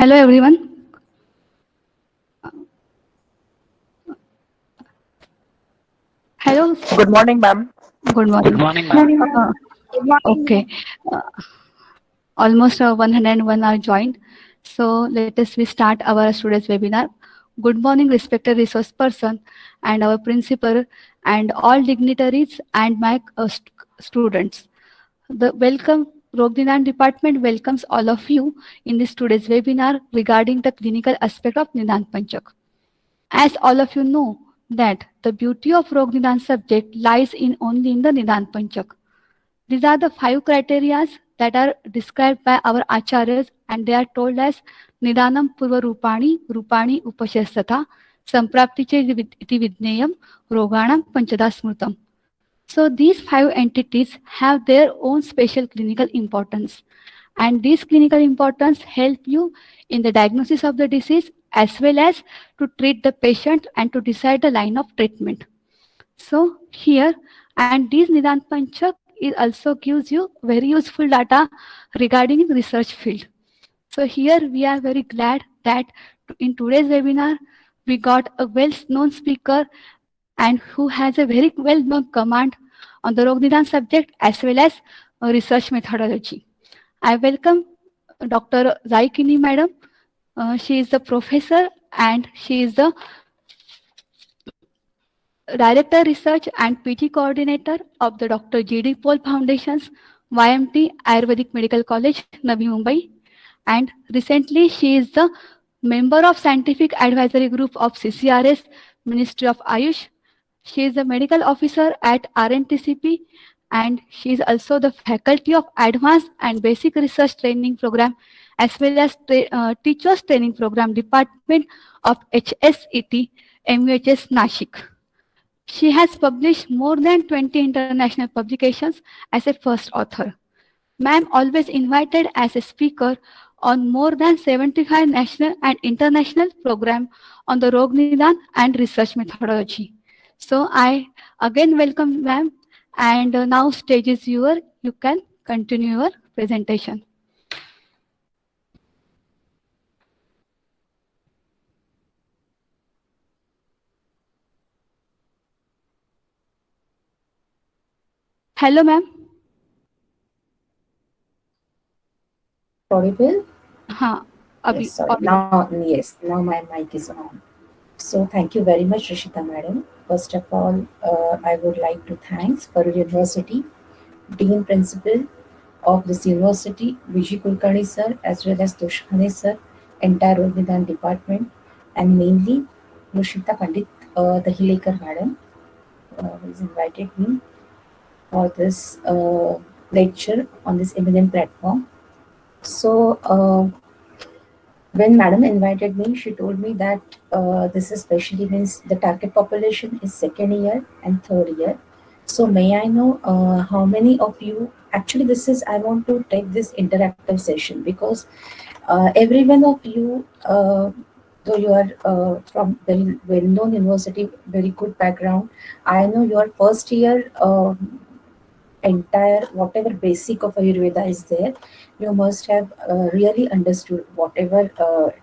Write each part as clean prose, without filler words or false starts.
Hello, everyone. Hello. Good morning, ma'am. Good Good morning. morning, ma'am. Uh, okay. Uh, Almost 101 are joined. So let us we start our students webinar. Good morning, respected resource person and our principal and all dignitaries and my students. The welcome Rogdinan department welcomes all of you in this today's webinar regarding the clinical aspect of Nidan Panchak. As all of you know that the beauty of Rog Nidan subject lies in only in the Nidan Panchak. These are the 5 criteria that are described by our acharyas and they are told as Nidanam Purva Rupani Upashastha, Sampraptiche iti Vidneyam, Roganam Panchada Smrutam. So these 5 entities have their own special clinical importance. And these clinical importance help you in the diagnosis of the disease as well as to treat the patient and to decide the line of treatment. So here, and this Nidan Panchak is also gives you very useful data regarding research field. So here we are very glad that in today's webinar, we got a well-known speaker and who has a very well-known command on the Rog Nidan subject as well as research methodology. I welcome Dr. Zaikini Madam. She is the professor and she is the Director Research and PG Coordinator of the Dr. G.D. Paul Foundation's YMT Ayurvedic Medical College, Navi Mumbai. And recently, she is the member of Scientific Advisory Group of CCRS, Ministry of Ayush. She is the medical officer at RNTCP and she is also the faculty of Advanced and Basic Research Training Program as well as Teachers Training Program Department of HSET, MUHS Nashik. She has published more than 20 international publications as a first author. Ma'am always invited as a speaker on more than 75 national and international programs on the Rog Nidan and research methodology. So I again welcome ma'am and now stage is yours. You can continue your presentation. Hello ma'am. Audible? हाँ Yes, अभी sorry. Now my mic is on. So thank you very much, Rishita madam. First of all, I would like to thanks Parul University, Dean Principal of this university, Vijay Kulkarni sir, as well as Toshkhane sir, entire Nidan department, and mainly Rishita Pandit, the Hilekar madam, who has invited me for this lecture on this eminent platform. So, when Madam invited me, she told me that this especially means the target population is second year and third year. So, may I know how many of you actually this is I want to take this interactive session because every one of you, though you are from very well-known university, very good background, I know your first year. Entire whatever basic of Ayurveda is there, you must have really understood whatever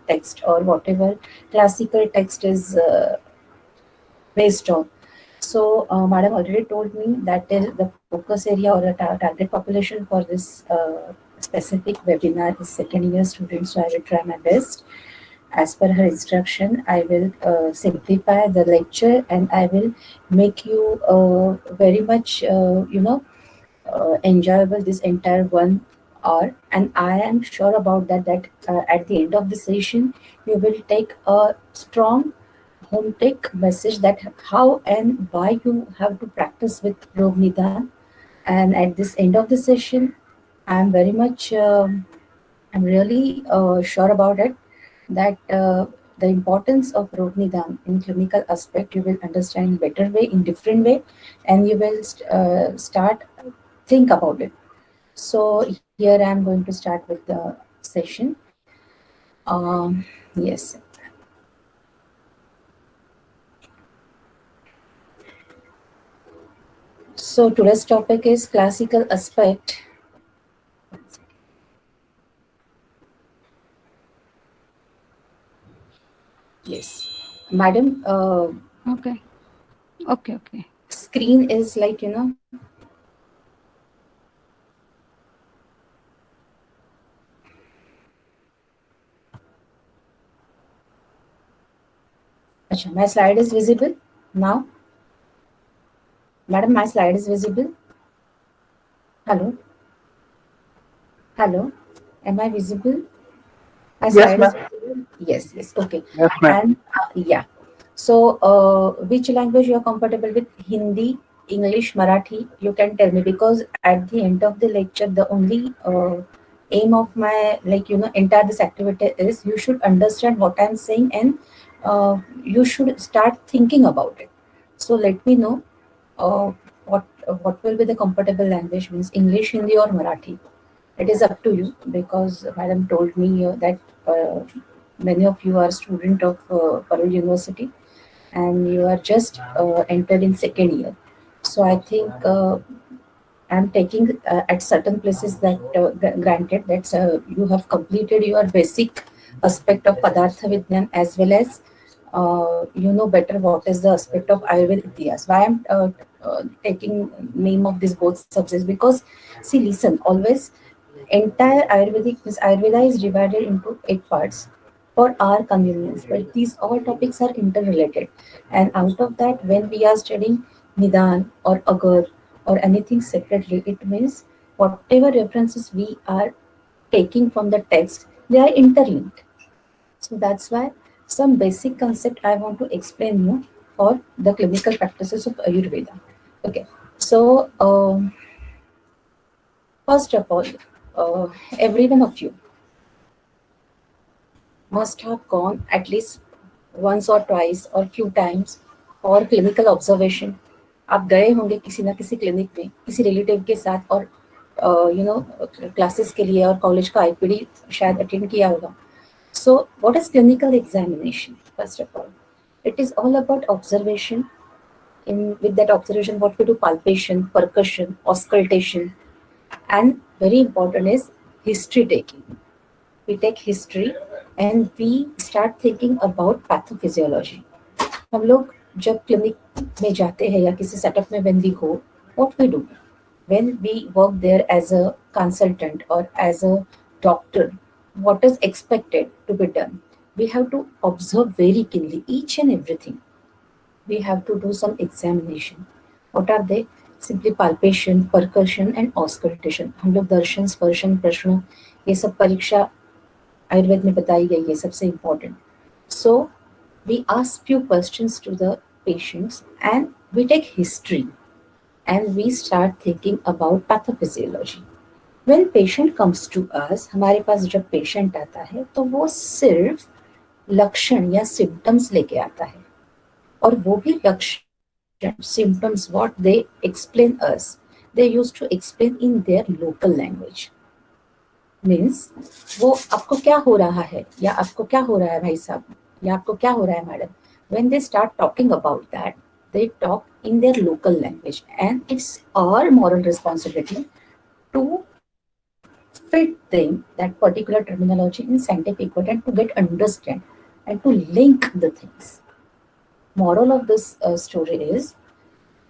text or whatever classical text is based on. So, Madam already told me that the focus area or the target population for this specific webinar is second year students. So, I will try my best. As per her instruction, I will simplify the lecture and I will make you very much, enjoyable this entire 1 hour, and I am sure about that at the end of the session you will take a strong home take message that how and why you have to practice with Rog Nidan. And at this end of the session, I am very much I'm really sure about it that the importance of Rog Nidan in clinical aspect you will understand in better way, in different way, and you will start think about it. So here I'm going to start with the session. Yes. So today's topic is classical aspect. Yes, madam. Okay. Okay. Okay. Screen is like, Acha, my slide is visible now. Madam, my slide is visible. Hello, hello. Am I visible? My Yes, slide ma'am. is visible. Yes, yes. Okay. Yes, ma'am. And yeah. So, which language you are comfortable with? Hindi, English, Marathi? You can tell me, because at the end of the lecture, the only aim of my, like, entire this activity is you should understand what I'm saying, and you should start thinking about it. So let me know uh, what will be the comfortable language, means English, Hindi, or Marathi. It is up to you, because madam told me that uh, many of you are student of Parul University, and you are just entered in second year. So I think I'm taking at certain places that granted that you have completed your basic aspect of Padartha Vidyan, as well as you know better what is the aspect of Ayurveda Ityas. Why I'm taking name of these both subjects, because see, listen, always entire Ayurvedic, means Ayurveda is divided into 8 parts for our convenience, but these all topics are interrelated. And out of that, when we are studying Nidan or Agar or anything separately, it means whatever references we are taking from the text, they are interlinked. So that's why some basic concept I want to explain you for the clinical practices of Ayurveda. Okay, so first of all, every one of you must have gone at least once or twice or few times for clinical observation. आप गए होंगे किसी ना किसी clinic में किसी relative के साथ, और क्लासेस के लिए, और कॉलेज का आईपीडी शायद अटेंड किया होगा. So what is clinical examination? First of all, it is all about observation. In with that observation, what we do: palpation, percussion, auscultation, and very important is history taking. We take history and we start thinking about pathophysiology. हम लोग जब clinic में जाते हैं या किसी setup में when we go, what we do when we work there as a consultant or as a doctor, what is expected to be done? We have to observe very keenly each and everything. We have to do some examination. What are they? Simply palpation, percussion, and auscultation. हम लोग दर्शन, स्पर्शन, प्रश्न, ये सब परीक्षा आयुर्वेद में बताई गई है, सबसे important. So we ask few questions to the patients and we take history and we start thinking about pathophysiology. When patient comes to us, हमारे पास जब patient आता है तो वो सिर्फ लक्षण या symptoms लेके आता है, और वो भी लक्षण symptoms what they explain us, they used to explain in their local language. Means वो आपको क्या हो रहा है, या आपको क्या हो रहा है भाई साहब, या आपको क्या हो रहा है madam, when they start talking about that, they talk in their local language, and it's our moral responsibility to fit them that particular terminology in scientific word and to get understand and to link the things. Moral of this story is,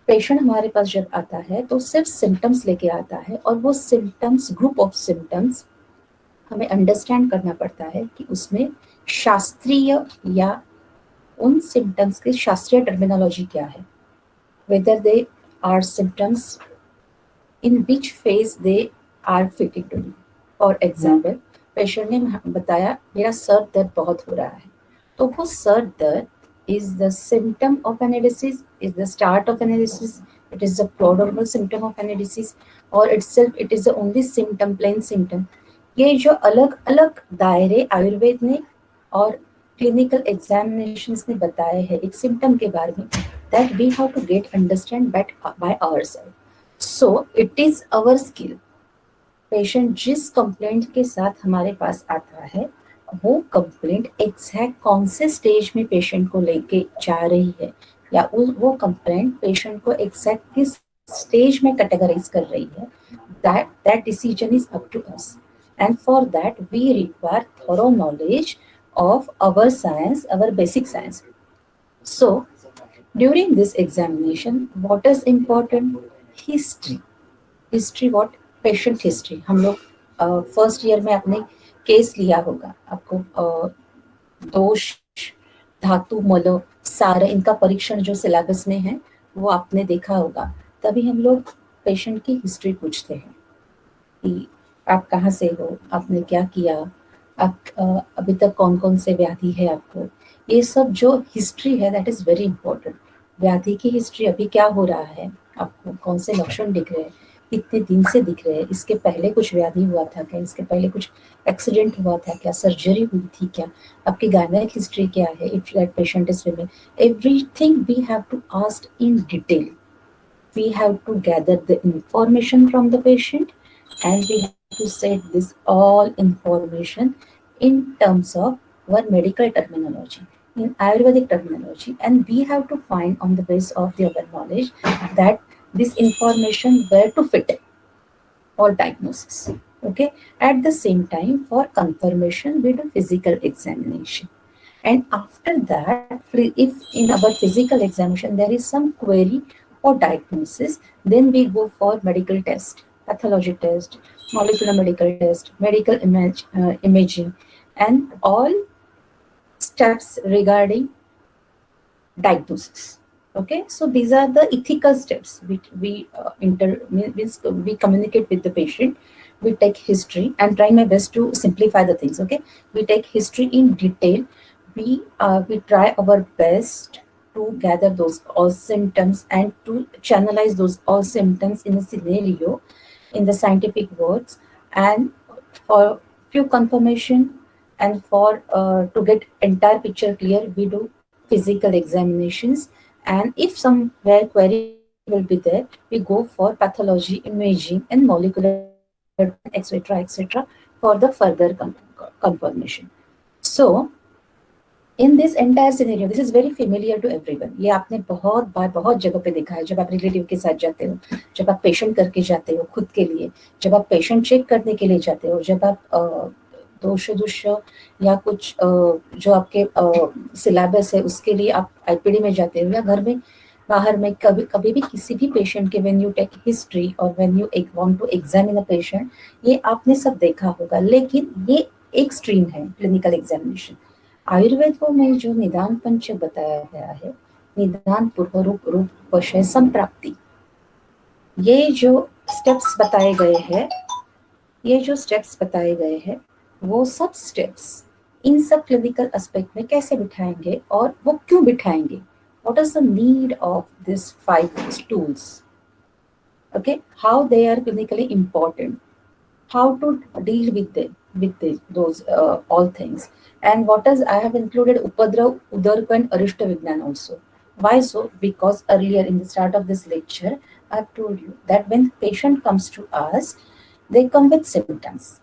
patient हमारे पास जब आता है तो सिर्फ symptoms लेके आता है, और वो सिम्टम्स, ग्रुप ऑफ सिम्टम्स, हमें अंडरस्टैंड करना पड़ता है कि उसमें शास्त्रीय या उन सिम्टम्स की शास्त्रीय टर्मिनोलॉजी क्या है, whether they are symptoms, in which phase they are fitting to be. For example, patient ने बताया मेरा सर दर्द बहुत हो रहा है, तो वो सर दर्द is the symptom of an disease, is the start of an disease, it is the prodromal symptom of an disease, or itself it is the only symptom, plain symptom. ये जो अलग अलग दायरे आयुर्वेद ने और क्लिनिकल एग्जामिनेशंस ने बताए हैं एक सिम्टम के बारे में, that we have to get understand by ourselves. So it is our skill. Patient जिस कंप्लेंट के साथ हमारे पास आता है, वो कंप्लेंट एग्जैक्ट कौन से स्टेज में पेशेंट को लेके जा रही है, या वो कंप्लेंट पेशेंट को एग्जैक्ट किस स्टेज में कैटेगराइज कर रही है, that decision is up to us. And for that we require thorough knowledge of our science, our basic science. So during this examination, what is important? History. History what patient history हम लोग first year में आपने case लिया होगा आपको दोष धातु मल सार इनका परीक्षण जो सिलेबस में है वो आपने देखा होगा तभी हम लोग पेशेंट की हिस्ट्री पूछते हैं कि आप कहाँ से हो आपने क्या किया आप अभी तक कौन कौन से व्याधि है आपको ये सब जो हिस्ट्री है दैट इज वेरी इंपॉर्टेंट व्याधि की हिस्ट्री अभी क्या हो रहा है आपको कौन से लक्षण दिख रहे हैं कितने दिन से दिख रहे हैं इसके पहले कुछ व्याधि हुआ था क्या इसके पहले कुछ एक्सीडेंट हुआ था क्या सर्जरी हुई थी क्या आपकी गायनेक हिस्ट्री क्या है if that patient is women everything we have to ask in detail we have to gather the information from the patient and we have to set this all information in terms of our medical terminology in ayurvedic terminology and we have to find on the basis of the our knowledge that this information where to fit or diagnosis. Okay, at the same time for confirmation we do physical examination and after that if in our physical examination there is some query or diagnosis then we go for medical test pathology test molecular medical test medical imaging and all steps regarding diagnosis. Okay, so these are the ethical steps we communicate with the patient. We take history. I'm trying my best to simplify the things. Okay, we take history in detail. We try our best to gather those all symptoms and to channelize those all symptoms in a scenario in the scientific words and for few confirmation and for to get entire picture clear we do physical examinations and if somewhere query will be there we go for pathology imaging and molecular etc for the further confirmation. So in this entire scenario this is very familiar to everyone ये आपने बहुत बार बहुत जगह पे देखा है जब आप रिलेटिव के साथ जाते हो जब आप पेशेंट करके जाते हो खुद के लिए जब आप पेशेंट चेक करने के लिए जाते हो जब आप दोष या कुछ जो आपके सिलेबस है उसके लिए आप आईपीडी में जाते हो या घर में बाहर में कभी कभी भी किसी भी पेशेंट के व्हेन यू टेक हिस्ट्री और when you want to examine a patient ये आपने सब देखा होगा लेकिन ये एक स्ट्रीम है क्लिनिकल एग्जामिनेशन आयुर्वेद को में जो निदान पंच बताया गया है निदान पूर्व रूप रूप वशय संप्राप्ति ये जो स्टेप्स बताए गए हैं वो सब स्टेप्स इन सब क्लिनिकल एस्पेक्ट में कैसे बिठाएंगे और वो क्यों बिठाएंगे what is the need of these 5 tools okay how they are clinically important how to deal with those all things and what is I have included upadrav udark and arishta vignan also why so because earlier in the start of this lecture I've told you that when patient comes to us they come with symptoms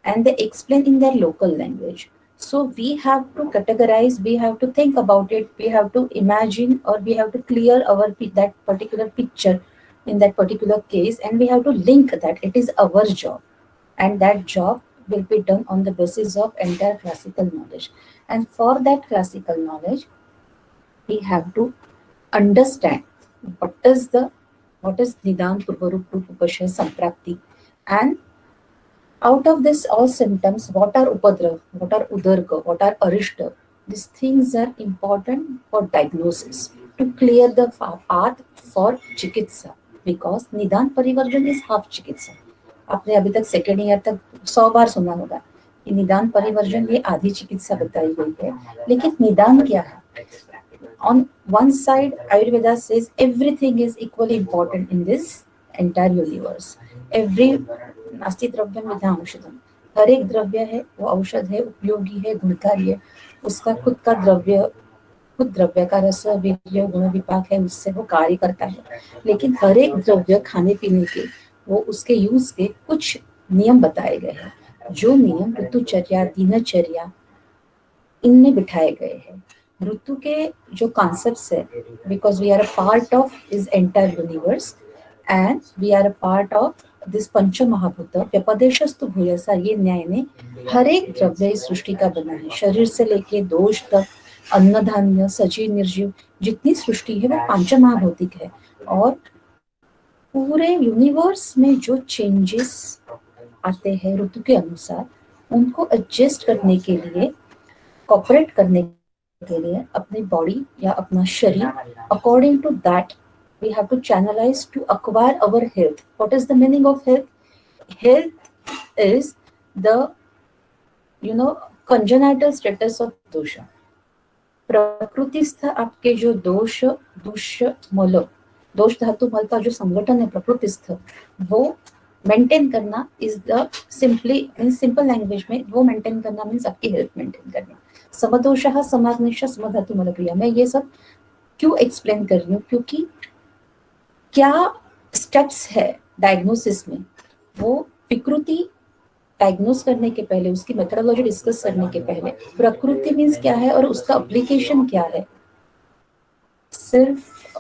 and they explain in their local language so we have to categorize we have to think about it we have to imagine or we have to clear our that particular picture in that particular case and we have to link that it is our job and that job will be done on the basis of entire classical knowledge and for that classical knowledge we have to understand what is nidan purvarup upashya samprapti and out of this all symptoms what are upadrav what are udarka what are arishta these things are important for diagnosis to clear the path for chikitsa because nidan parivarjan is half chikitsa आपने अभी तक second year तक 100 बार सुना होगा कि निदान परिवर्जन ये आधी चिकित्सा बताई गई है लेकिन निदान क्या है on one side ayurveda says everything is equally important in this entire universe every नास्ति द्रव्यम विधा औषधम हर एक द्रव्य है वो औषध है उपयोगी है गुणकारी है उसका खुद का द्रव्य का रस वीर्य गुण विपाक है उससे वो कार्य करता है लेकिन हर एक द्रव्य खाने पीने के वो उसके यूज के कुछ नियम बताए गए हैं जो नियम ऋतुचर्या दिनचर्या इनमें बिठाए गए हैं ऋतु के जो कॉन्सेप्ट्स है because we are a part of is entire universe and we are a part of this पंचमहाभूत व्यपदेशस्तु भूयसा, ये न्याय ने हर एक द्रव्य इस सृष्टि का बना है, शरीर से लेके दोष तक, अन्न धान्य सजीव निर्जीव जितनी सृष्टि है वो पंचमहाभौतिक है। और पूरे यूनिवर्स में जो चेंजेस आते हैं ऋतु के अनुसार, उनको एडजस्ट करने के लिए, कॉपरेट करने के लिए अपनी बॉडी या अपना शरीर according to that we have to channelize to acquire our health. What is the meaning of health? Health is the congenital status of dosha. प्रकृतिस्थ आपके जो दोष दुष्य मल, दोष धातु मल का जो संगठन है प्रकृतिस्थ, वो मेंटेन करना is the simply in simple language में वो मेंटेन करना मीन्स आपकी हेल्थ मेंटेन करना। समदोषः समाग्निश्च समधातु मल क्रिया। मैं ये सब क्यों एक्सप्लेन कर रही हूँ, क्योंकि क्या स्टेप्स है डायग्नोसिस में, वो विकृति डायग्नोस करने के पहले, उसकी मेथोडोलॉजी डिस्कस करने के पहले प्रकृति मीन्स क्या है और उसका एप्लीकेशन क्या है, सिर्फ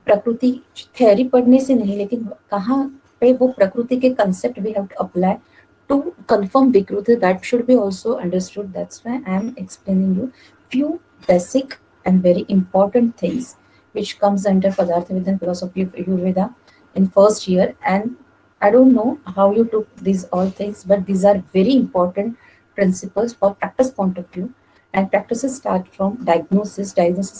प्रकृति थ्योरी पढ़ने से नहीं, लेकिन कहाँ पे वो प्रकृति के concept we have to apply to confirm विकृति, that should be also understood. That's why I am explaining you few basic and very important things which comes under Padarthavidya and philosophy of Ayurveda in first year. And I don't know how you took these all things, but these are very important principles for practice point of view. And practices start from diagnosis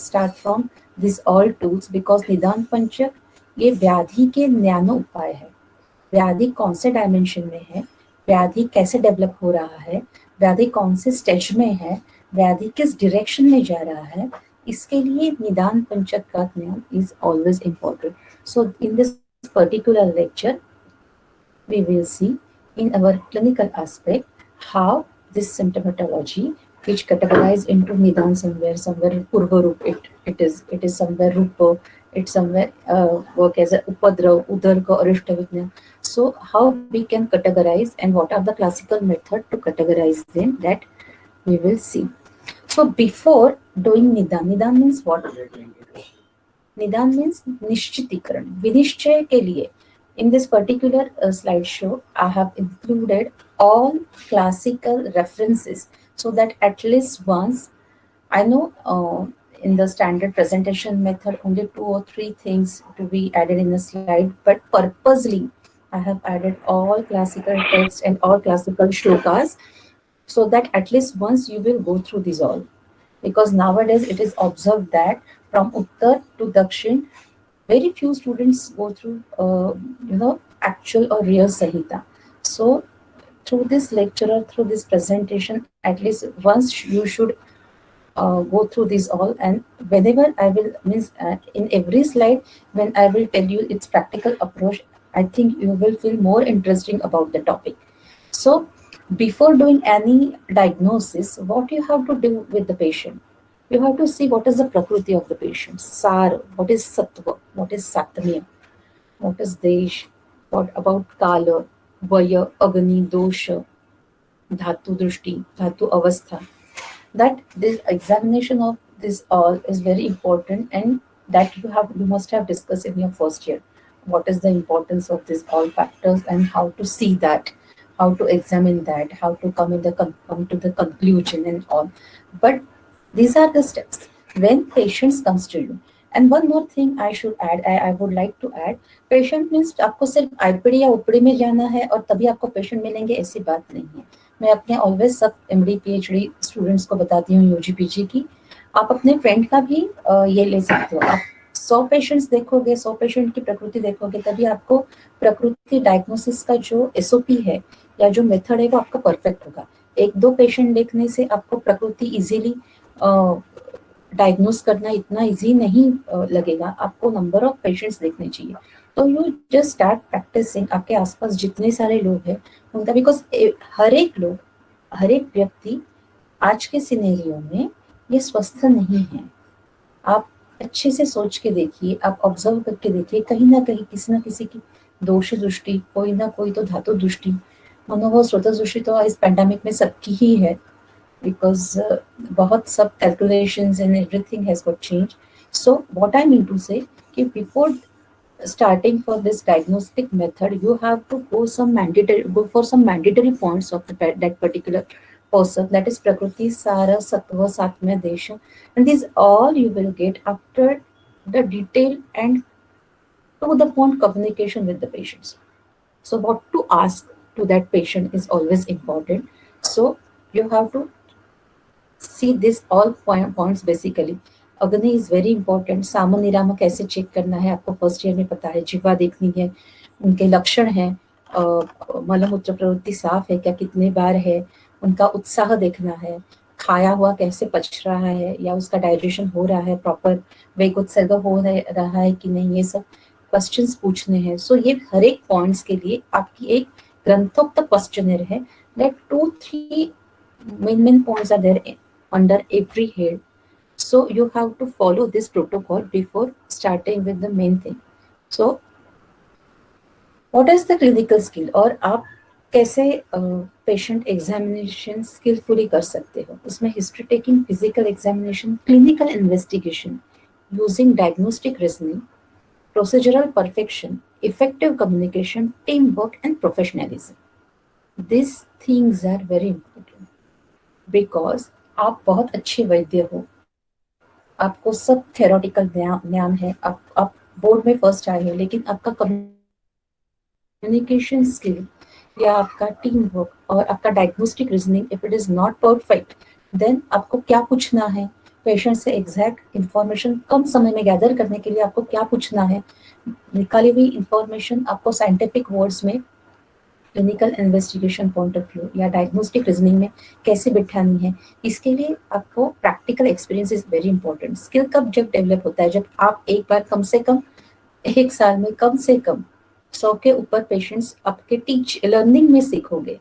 start from these all tools, because निदान पंचक ये व्याधि के न्यानो उपाय है। व्याधि कौन से डायमेंशन में है, व्याधि कैसे डेवलप हो रहा है, व्याधि कौन से स्टेज में है, व्याधि किस डायरेक्शन में जा रहा है, इसके लिए निदान पंचक का ज्ञान is always important. So in this particular lecture we will see in our clinical aspect how this symptomatology, which categorized into nidan somewhere purva roop, it is somewhere rupa, it's somewhere work as a upadrav, udarga, arishta vignan. So how we can categorize and what are the classical method to categorize them, that we will see. So before doing nidan means what? निदान means निश्चितीकरण, विनिश्चय के लिए. In this particular slideshow, I have included all classical references so that at least once, I know in the standard presentation method only 2 or 3 things to be added in the slide, but purposely I have added all classical texts and all classical shlokas so that at least once you will go through these all. Because nowadays it is observed that from Uttar to Dakshin, very few students go through actual or real Samhita. So through this lecture or through this presentation, at least once you should go through this all. And whenever I will in every slide, when I will tell you its practical approach, I think you will feel more interesting about the topic. So before doing any diagnosis, what you have to do with the patient? You have to see what is the prakriti of the patient. Sar, what is sattva, what is satmya, what is desh, what about kala, vaya, agni, dosha, dhatu drushti, dhatu avastha. That this examination of this all is very important, and that you must have discussed in your first year. What is the importance of these all factors and how to see that, how to examine that, how to come to the conclusion and all. But these are the steps when patients comes to you. And one more thing I should add, I would like to add, patient means आपको सिर्फ IPD या OPD में जाना है और तभी आपको patient मिलेंगे, ऐसी बात नहीं है. मैं अपने ऑलवेज सब एमडी पीएचडी स्टूडेंट्स को बताती हूँ, यूजी पीजी की, आप अपने फ्रेंड का भी ये ले सकते हो. आप 100 पेशेंट्स देखोगे, 100 पेशेंट की प्रकृति देखोगे, तभी आपको प्रकृति डायग्नोसिस का जो एसओपी है या जो मेथड है वो आपका परफेक्ट होगा. 1-2 पेशेंट देखने से आपको प्रकृति इजीली डायग्नोस करना इतना इजी नहीं लगेगा. आपको नंबर ऑफ पेशेंट्स देखने चाहिए. तो यू जस्ट स्टार्ट प्रैक्टिसिंग. आपके आसपास जितने सारे लोग हैं उनका, बिकॉज हर एक व्यक्ति आज के सिनेरियो में ये स्वस्थ नहीं है. आप अच्छे से सोच के देखिए, आप ऑब्जर्व करके देखिए, कहीं ना कहीं किसी ना किसी की दोष दृष्टि, कोई ना कोई तो धातु दृष्टि, मनोभाव स्रोत दृष्टि तो इस पैंडेमिक में सबकी ही है, because बहुत सब calculations and everything has got changed. So what I mean to say कि before starting for this diagnostic method, you have to go for some mandatory points of that particular person, that is Prakriti, Sara, Sattva, Satmya, Desha, and these all you will get after the detailed and to the point communication with the patients. So what to ask to that patient is always important. So you have to see this all points basically. अग्नि is very important, साम निराम कैसे check करना है आपको first year में पता है, जिह्वा देखनी है, उनके लक्षण हैं, मलमूत्र प्रवृत्ति साफ है क्या, कितने बार है, उनका उत्साह देखना है, खाया हुआ कैसे पच रहा है या उसका डाइजेशन हो रहा है, प्रॉपर वेग उत्सर्ग हो रहा है कि नहीं, ये सब क्वेश्चंस पूछने हैं. सो ये हर एक पॉइंट्स के लिए आपकी एक ग्रंथोक्त क्वेश्चनर है. That 2-3 main points are there under every head. So you have to follow this protocol before starting with the main thing. So what is the clinical skill, और आप कैसे पेशेंट एग्जामिनेशन स्किलफुली कर सकते हो. उसमें history taking, physical examination, clinical investigation, using diagnostic reasoning, procedural perfection, effective communication, teamwork and professionalism. These things are very important because आप बहुत अच्छे वैद्य हो, आपको सब थेरोटिकल ज्ञान है, आप बोर्ड में फर्स्ट आए हो, लेकिन आपका कम्युनिकेशन स्किल या आपका टीम वर्क और आपका diagnostic reasoning if it is not perfect, then आपको क्या पूछना है पेशेंट से, एग्जैक्ट इंफॉर्मेशन कम समय में गैदर करने के लिए आपको क्या पूछना है, निकाली हुई इंफॉर्मेशन आपको साइंटिफिक वर्ड्स में clinical investigation point of view या डायग्नोस्टिक रीजनिंग में कैसे बिठानी है, इसके लिए आपको practical experience is very important. Skill कब जब डेवलप होता है, जब आप एक बार कम से कम 1 साल में कम से कम 100 के ऊपर पेशेंट्स आपके लर्निंग में सीखोगे.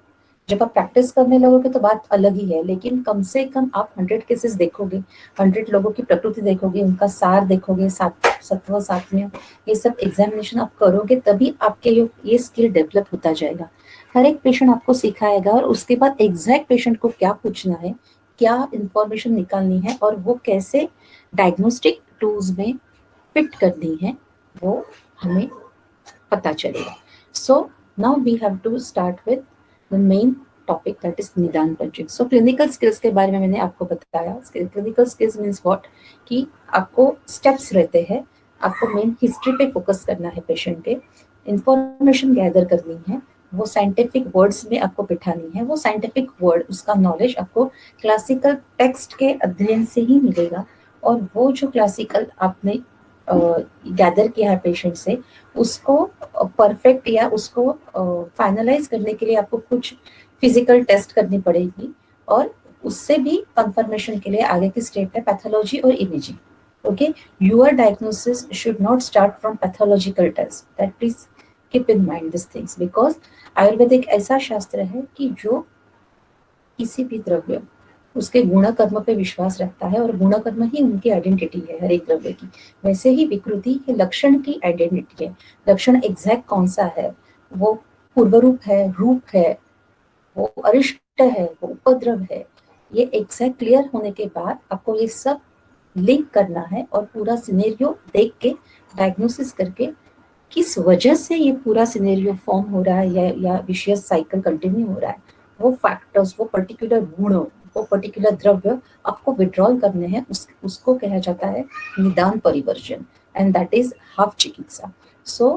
जब आप प्रैक्टिस करने लगोगे तो बात अलग ही है, लेकिन कम से कम आप 100 केसेस देखोगे, 100 लोगों की प्रकृति देखोगे, उनका सार देखोगे, सत्व सात्म्य, ये सब एग्जामिनेशन आप करोगे, तभी आपके ये स्किल डेवलप होता जाएगा. हर एक पेशेंट आपको सिखाएगा और उसके बाद एग्जैक्ट पेशेंट को क्या पूछना है, क्या इंफॉर्मेशन निकालनी है और वो कैसे डायग्नोस्टिक टूल्स में फिट करनी है, वो हमें पता चलेगा. So now we have to start with the main topic, that is निदान पंचिंग. सो क्लिनिकल स्किल्स के बारे में मैंने आपको बताया. क्लिनिकल स्किल्स मीन्स व्हाट, कि आपको स्टेप्स रहते हैं, आपको मेन हिस्ट्री पे फोकस करना है, पेशेंट के इंफॉर्मेशन गैदर करनी है, वो साइंटिफिक वर्ड्स में आपको बिठानी है. वो साइंटिफिक वर्ड, उसका नॉलेज आपको क्लासिकल टेक्स्ट के अध्ययन से ही मिलेगा, और वो जो क्लासिकल आपने गैदर किया है पेशेंट से, उसको परफेक्ट या उसको फाइनलाइज करने के लिए आपको कुछ फिजिकल टेस्ट करनी पड़ेगी, और उससे भी कंफर्मेशन के लिए आगे की स्टेप है पैथोलॉजी और imaging. Okay, your diagnosis should not start from pathological test, that please keep in mind this things, because Ayurvedic ऐसा शास्त्र है कि जो किसी भी द्रव्य उसके गुणकर्म पे विश्वास रखता है, और गुणकर्म ही उनकी आइडेंटिटी है हर एक द्रव्य की. वैसे ही विकृति ये लक्षण की आइडेंटिटी है. लक्षण एग्जैक्ट कौन सा है, वो पूर्व रूप है, रूप है, वो अरिष्ट है, वो उपद्रव है, ये एग्जैक्ट क्लियर होने के बाद आपको ये सब लिंक करना है और पूरा सिनेरियो देख के डायग्नोसिस करके किस वजह से ये पूरा सिनेरियो फॉर्म हो रहा है या विशियस साइकिल कंटिन्यू हो रहा है, वो फैक्टर्स, वो पर्टिकुलर गुण, वो पर्टिकुलर द्रव्य आपको विड्रॉल करने हैं, उसको कहा जाता है निदान परिवर्जन, एंड दैट इज हाफ चिकित्सा. So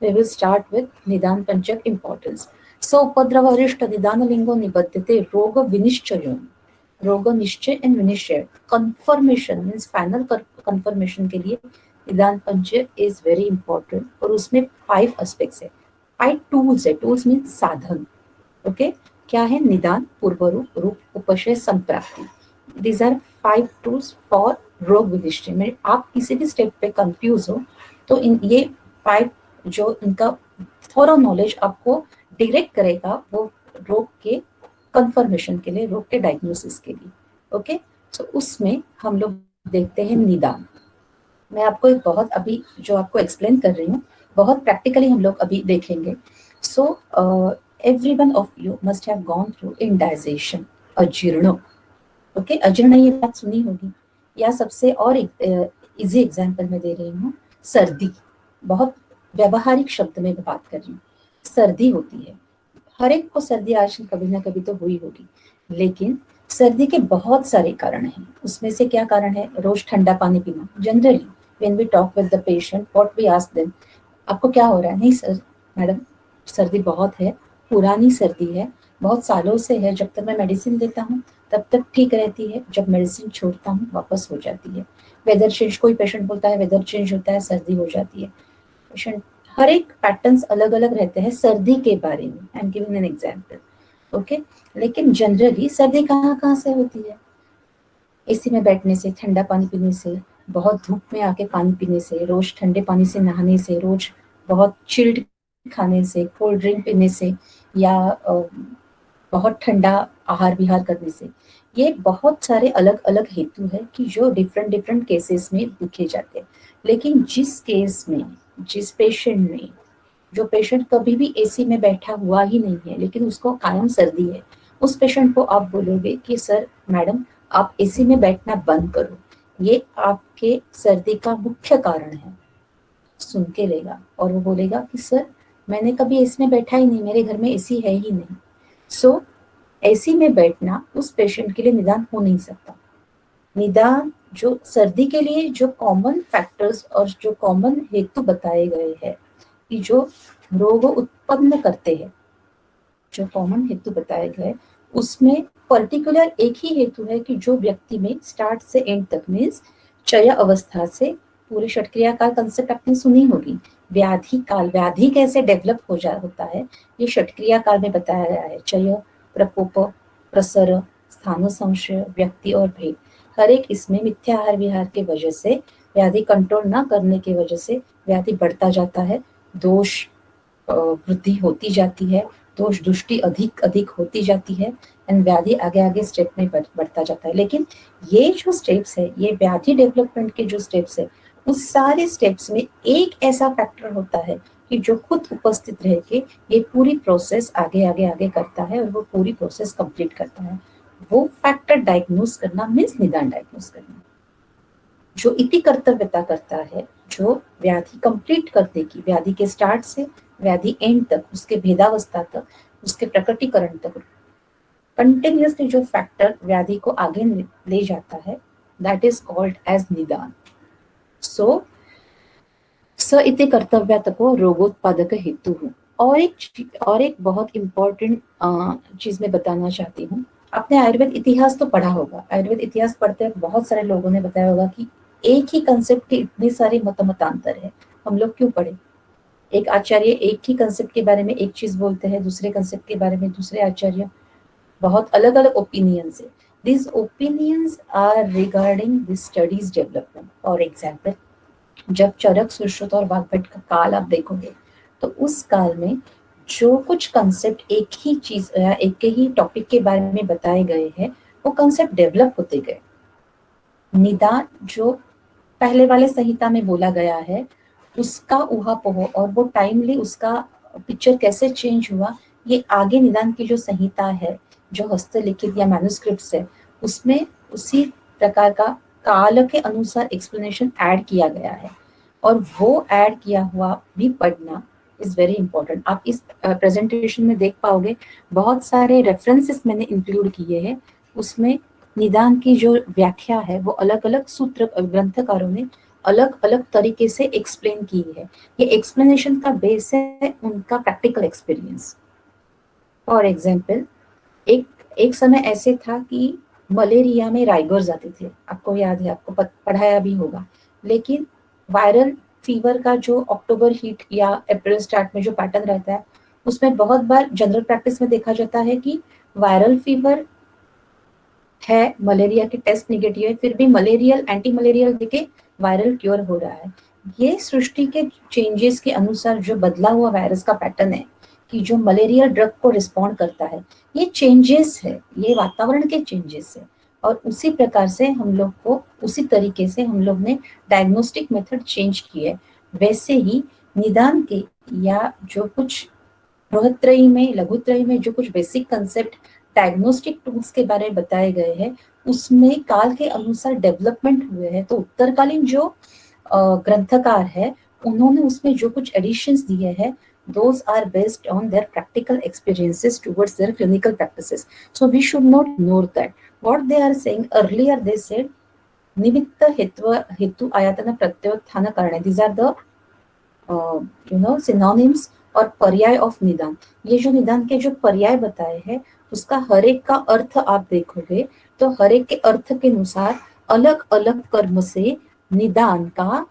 we will start with निदान पंचक इंपॉर्टेंस. सो उपद्रव अरिष्ट निदान लिंगो निबद्धते रोग विनिश्चय, रोग निश्चय एंड विनिश्चय, कंफर्मेशन मीन्स फाइनल कंफर्मेशन के लिए निदान पंचक इज वेरी इंपॉर्टेंट. और उसमें 5 एस्पेक्ट्स है, 5 टूल्स है. टूल्स मीन्स साधन. ओके, क्या है? निदान, पूर्व रूप, रूप, उपशय, संप्राप्ति. दीज आर 5 टूल्स फॉर रोग विनिश्चय में. आप किसी भी स्टेप पे कंफ्यूज हो तो इन ये 5 जो इनका थोड़ा नॉलेज आपको डायरेक्ट करेगा वो रोग के कंफर्मेशन के लिए, रोग के डायग्नोसिस के लिए. ओके, सो उसमें हम लोग देखते हैं निदान. मैं आपको एक बहुत अभी जो आपको एक्सप्लेन कर रही हूँ, बहुत प्रैक्टिकली हम लोग अभी देखेंगे. So everyone of you must have gone through indigestion, अजीर्ण. ओके, अजीर्ण ये बात सुनी होगी. या सबसे और इजी एग्जांपल मैं दे रही हूँ, सर्दी. बहुत व्यवहारिक शब्द में मैं बात कर रही हूँ। सर्दी होती है, हर एक को सर्दी आज कभी ना कभी तो हुई होगी, लेकिन सर्दी के बहुत सारे कारण हैं। उसमें से क्या कारण है? रोज ठंडा पानी पीना। Generally when we talk with the patient, what we ask them, आपको क्या हो रहा है? नहीं सर, मैडम सर्दी बहुत है, पुरानी सर्दी है, बहुत सालों से है, जब तक मैं मेडिसिन लेता हूँ तब तक ठीक रहती है, जब मेडिसिन छोड़ता हूँ वापस हो जाती है। वेदर चेंज, कोई पेशेंट बोलता है वेदर चेंज होता है सर्दी हो जाती है। पेशेंट, हर एक पैटर्न्स अलग अलग रहते हैं सर्दी के बारे में। I am giving an example, okay. लेकिन जनरली सर्दी कहाँ कहाँ से होती है? एसी में बैठने से, ठंडा पानी पीने से, बहुत धूप में आके पानी पीने से, रोज ठंडे पानी से नहाने से, रोज बहुत चिल्ड खाने से, कोल्ड ड्रिंक पीने से, या बहुत ठंडा आहार विहार करने से। ये बहुत सारे अलग अलग हेतु है कि जो डिफरेंट डिफरेंट केसेस में लिखे जाते हैं। लेकिन जिस केस में, जिस पेशेंट में, जो पेशेंट कभी भी एसी में बैठा हुआ ही नहीं है लेकिन उसको कायम सर्दी है, उस पेशेंट को आप बोलोगे कि सर मैडम आप एसी में बैठना बंद करो, ये आपके सर्दी का मुख्य कारण है, सुन के लेगा और वो बोलेगा कि सर मैंने कभी एसी में बैठा ही नहीं, मेरे घर में एसी है ही नहीं। सो एसी में बैठना उस पेशेंट के लिए निदान हो नहीं सकता। निदान जो सर्दी के लिए जो कॉमन फैक्टर्स और जो कॉमन हेतु बताए गए हैं कि जो रोग उत्पन्न करते हैं, जो कॉमन हेतु बताए गए, उसमें पर्टिकुलर एक ही हेतु है कि जो व्यक्ति में स्टार्ट से एंड तक मीन्स चय अवस्था से पूरे षटक्रिया काल कंसेप्ट आपने सुनी होगी। व्याधि काल, व्याधि कैसे डेवलप होता है, ये षटक्रिया काल में बताया गया है। चय, प्रकोप, प्रसर, स्थान संशय, व्यक्ति और भेद, हर एक इसमें मिथ्याहार विहार के वजह से, व्याधि कंट्रोल ना करने की वजह से व्याधि बढ़ता जाता है, दोष वृद्धि होती जाती है, दोष दृष्टि अधिक अधिक होती जाती है, एंड व्याधि आगे आगे स्टेप में बढ़ता जाता है। लेकिन ये जो स्टेप्स है, ये व्याधि डेवलपमेंट के जो स्टेप्स है, उस सारे स्टेप्स में एक ऐसा फैक्टर होता है कि जो खुद उपस्थित रह के ये पूरी प्रोसेस आगे आगे आगे करता है और वो पूरी प्रोसेस कंप्लीट करता है। वो फैक्टर डायग्नोस करना मीन्स निदान डायग्नोस करना, जो इति कर्तव्यता करता है, जो व्याधि कंप्लीट करने की, व्याधि के स्टार्ट से व्याधि एंड तक, उसके भेदावस्था तक, उसके प्रकटीकरण तक कंटिन्यूअसली जो फैक्टर व्याधि को आगे ले जाता है, दैट इज कॉल्ड एज निदान। सो स इति कर्तव्यतको रोगोत्पादक हेतु। और एक बहुत इंपॉर्टेंट चीज मैं बताना चाहती हूँ। आपने आयुर्वेद इतिहास तो पढ़ा होगा, आयुर्वेद इतिहास पढ़ते वक्त बहुत सारे लोगों ने बताया होगा कि एक ही कंसेप्ट के इतने सारे मतांतर है, हम लोग क्यों पढ़े? एक आचार्य एक ही कंसेप्ट के बारे में एक चीज बोलते हैं, दूसरे कंसेप्ट के बारे में दूसरे आचार्य बहुत अलग अलग ओपिनियंस है। These opinions are regarding the studies development. For example, जब चरक, सुश्रुत और वाग्भट का काल आप देखोगे तो उस काल में जो कुछ कंसेप्ट एक ही चीज या एक ही टॉपिक के बारे में बताए गए हैं, वो कंसेप्ट डेवलप होते गए। निदान जो पहले वाले संहिता में बोला गया है, उसका ऊहापोह और वो टाइमली उसका पिक्चर कैसे चेंज हुआ, ये आगे निदान की जो संहिता है, जो हस्तलिखित या मैन्युस्क्रिप्ट्स है, उसमें उसी प्रकार का काल के अनुसार एक्सप्लेनेशन ऐड किया गया है। और वो ऐड किया हुआ भी पढ़ना इज वेरी इंपॉर्टेंट। आप इस प्रेजेंटेशन में देख पाओगे बहुत सारे रेफरेंसेस मैंने इंक्लूड किए हैं, उसमें निदान की जो व्याख्या है वो अलग अलग सूत्र ग्रंथकारों ने अलग अलग तरीके से एक्सप्लेन की है। ये एक्सप्लेनेशन का बेस है उनका प्रैक्टिकल एक्सपीरियंस। फॉर एग्जाम्पल, एक एक समय ऐसे था कि मलेरिया में राइगर्स आते थे, आपको याद है, आपको पढ़ाया भी होगा। लेकिन वायरल फीवर का जो अक्टूबर हीट या अप्रैल स्टार्ट में जो पैटर्न रहता है, उसमें बहुत बार जनरल प्रैक्टिस में देखा जाता है कि वायरल फीवर है, मलेरिया के टेस्ट निगेटिव है, फिर भी मलेरियल एंटी मलेरियल देके वायरल क्योर हो रहा है। ये सृष्टि के चेंजेस के अनुसार जो बदला हुआ वायरस का पैटर्न है कि जो मलेरियल ड्रग को रिस्पॉन्ड करता है, ये चेंजेस है, ये वातावरण के चेंजेस है। और उसी प्रकार से हम लोग को, उसी तरीके से हम लोग ने डायग्नोस्टिक मेथड चेंज की है। वैसे ही निदान के या जो कुछ बृहत्त्रयी में, लघुत्रयी में जो कुछ बेसिक कंसेप्ट डायग्नोस्टिक टूल्स के बारे में बताए गए हैं, उसमें काल के अनुसार डेवलपमेंट हुए हैं। तो उत्तरकालीन जो ग्रंथकार है उन्होंने उसमें जो कुछ एडिशंस दिए हैं, those are based on their practical experiences towards their clinical practices. So we should not ignore that. What they are saying earlier, they said निमित्त हेतु आयतन प्रत्योत्थान करणे, these are the synonyms और पर्याय ऑफ निदान। ये जो निदान के जो पर्याय बताए हैं उसका हर एक का अर्थ आप देखोगे तो हर एक के अर्थ के अनुसार अलग अलग कर्म से निदान का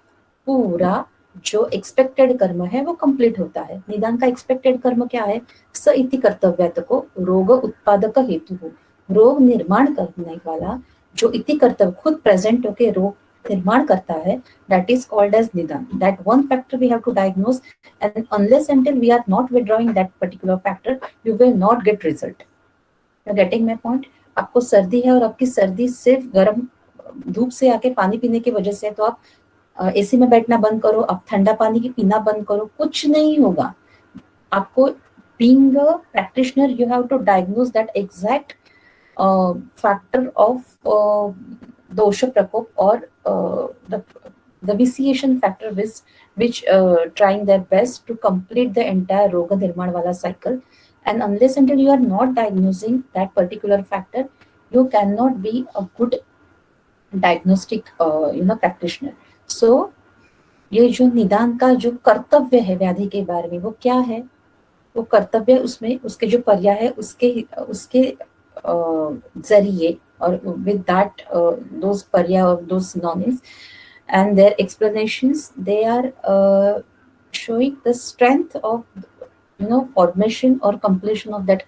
पूरा जो एक्सपेक्टेड कर्म है वो कंप्लीट होता है। निदान का एक्सपेक्टेड कर्म क्या है? स इति कर्तव्यत को रोग उत्पादक हेतु हो, रोग निर्माण करने वाला जो इति कर्तव्य खुद प्रेजेंट होके रोग निर्माण करता है, that is called as nidan. That one factor we have to diagnose, and unless until we are not withdrawing that particular factor, you will not get result. You're getting my point? आपको सर्दी है और आपकी सर्दी सिर्फ गर्म धूप से आके पानी पीने की वजह से, तो आप एसी में बैठना बंद करो, आप ठंडा पानी की पीना बंद करो, कुछ नहीं होगा। आपको being a practitioner, you have to diagnose that exact factor of dosha prakop or the vitiation factor which trying their best to complete the entire roga nirman wala cycle. And unless until you are not diagnosing that particular factor, you cannot be a good diagnostic practitioner. So ये जो निदान का जो कर्तव्य है व्याधि के बारे में वो क्या है? वो कर्तव्य उसमें उसके जो पर्याय है उसके जरिए और with that those पर्याय or those synonyms and their explanations, they are showing the strength of formation or completion of that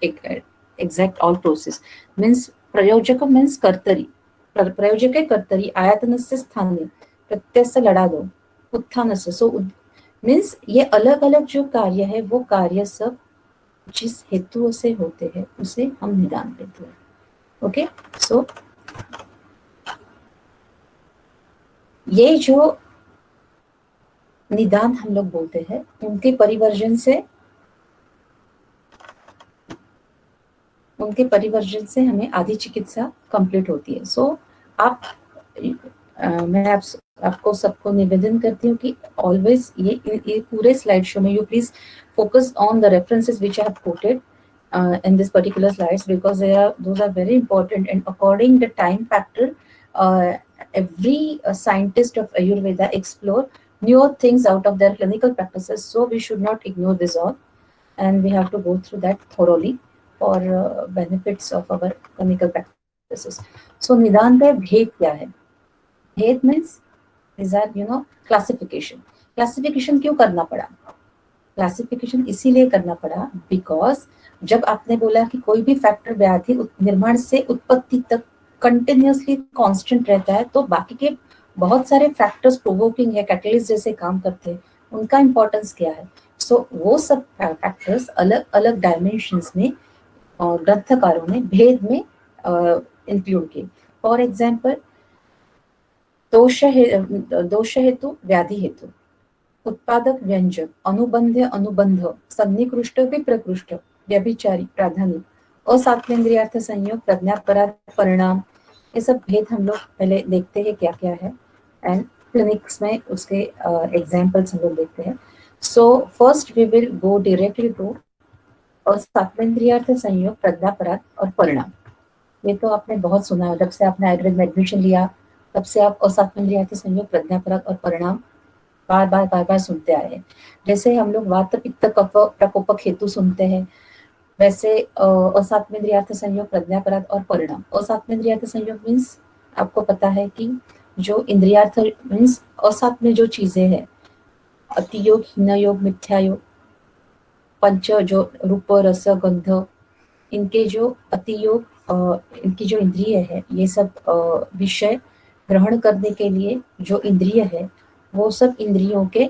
exact all process. Means प्रयोजक means कर्तरी, प्रयोजक कर्तरी आयतनस्य स्थाने प्रत्ययस्य लड़ा दो उत्थानस्य। सो मीन्स ये अलग अलग जो कार्य है वो कार्य सब जिस हेतु से होते हैं उसे हम निदान कहते हैं। ओके, सो ये जो निदान हम लोग बोलते हैं उनके परिवर्जन से हमें आधी चिकित्सा कंप्लीट होती है। सो आप मैं आपको सबको निवेदन करती हूँ कि ऑलवेज ये पूरे स्लाइड शो में you please focus on the references which I have quoted in this particular slides, because those are very important, and according the time factor every scientist of Ayurveda explore newer things out of their clinical practices, so we should not ignore this all and we have to go through that thoroughly for benefits of our clinical practices. So निदान का भेद क्या है? भेद means these are classification क्यों करना पड़ा? Classification इसीलिए करना पड़ा बिकॉज जब आपने बोला कि कोई भी फैक्टर व्याधि निर्माण से उत्पत्ति तक कंटिन्यूअसली कांस्टेंट रहता है तो बाकी के बहुत सारे फैक्टर्स प्रोवोकिंग है, कैटलिस्ट जैसे काम करते हैं, उनका इंपॉर्टेंस क्या है? सो वो सब फैक्टर्स अलग अलग डायमेंशंस में ग्रंथकारों ने भेद में इंक्लूड किए। फॉर एग्जाम्पल दोष हेतु, व्याधि हेतु, उत्पादक व्यंजक, अनुबंध्य अनुबंध, सन्निकृष्ट विप्रकृष्ट, व्यभिचारी प्राधानिक, असात्वेंद्रियार्थ संयोग, प्रज्ञापराध परिणाम, ये सब भेद हम लोग पहले देखते हैं क्या क्या है एंड क्लिनिक्स में उसके एग्जांपल्स हम लोग देखते हैं। So first we will go directly to असात्वेंद्रियार्थ संयोग, प्रज्ञापराध और परिणाम। ये तो आपने बहुत सुना है, जब से आपने आयुर्वेद में एडमिशन लिया तब से आप असात्वेंद्रियार्थ संयोग, प्रज्ञापराध और परिणाम बार बार सुनते आए हैं। जैसे हम लोग वात पित्त कफ प्रकोपक हेतु सुनते हैं, वैसे असात्वेंद्रियार्थ संयोग, प्रज्ञापराध और परिणाम। असात्वेंद्रियार्थ संयोग मीन्स आपको पता है कि जो इंद्रियार्थ मीन्स असात में जो चीजें हैं, अतियोग, हीनयोग, मिथ्यायोग, पंच जो रूप रस गंध, इनके जो अतियोग, इनकी जो इंद्रिय है, ये सब विषय ग्रहण करने के लिए जो इंद्रिय है वो सब इंद्रियों के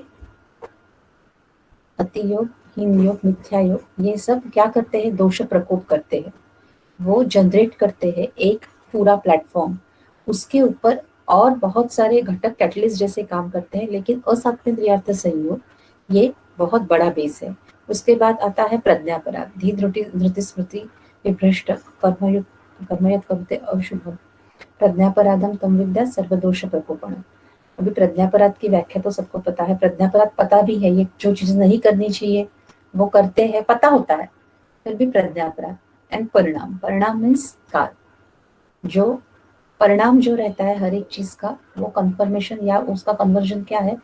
अतियोग, हीन योग, मिथ्या योग, ये सब क्या करते हैं? दोष प्रकोप करते हैं। वो जनरेट करते हैं एक पूरा प्लेटफॉर्म, उसके ऊपर और बहुत सारे घटक कैटलिस्ट जैसे काम करते हैं, लेकिन असात्वेंद्रियार्थ संयोग ये बहुत बड़ा बेस है। उसके बाद आता है प्रज्ञापराध, धी धृति स्मृति विभ्रष्ट कर्मयत करुते अशुभम, प्रज्ञापराधम तम विद्या सर्वदोष प्रकोपण। अभी प्रज्ञापराध की व्याख्या तो सबको पता है, प्रज्ञापराध पता भी है, ये जो चीज नहीं करनी चाहिए वो करते हैं, पता होता है, फिर भी प्रज्ञापराध। एंड परिणाम, परिणाम मीन्स काल, जो परिणाम जो रहता है हर एक चीज का, वो कंफर्मेशन या उसका कन्वर्जन क्या है,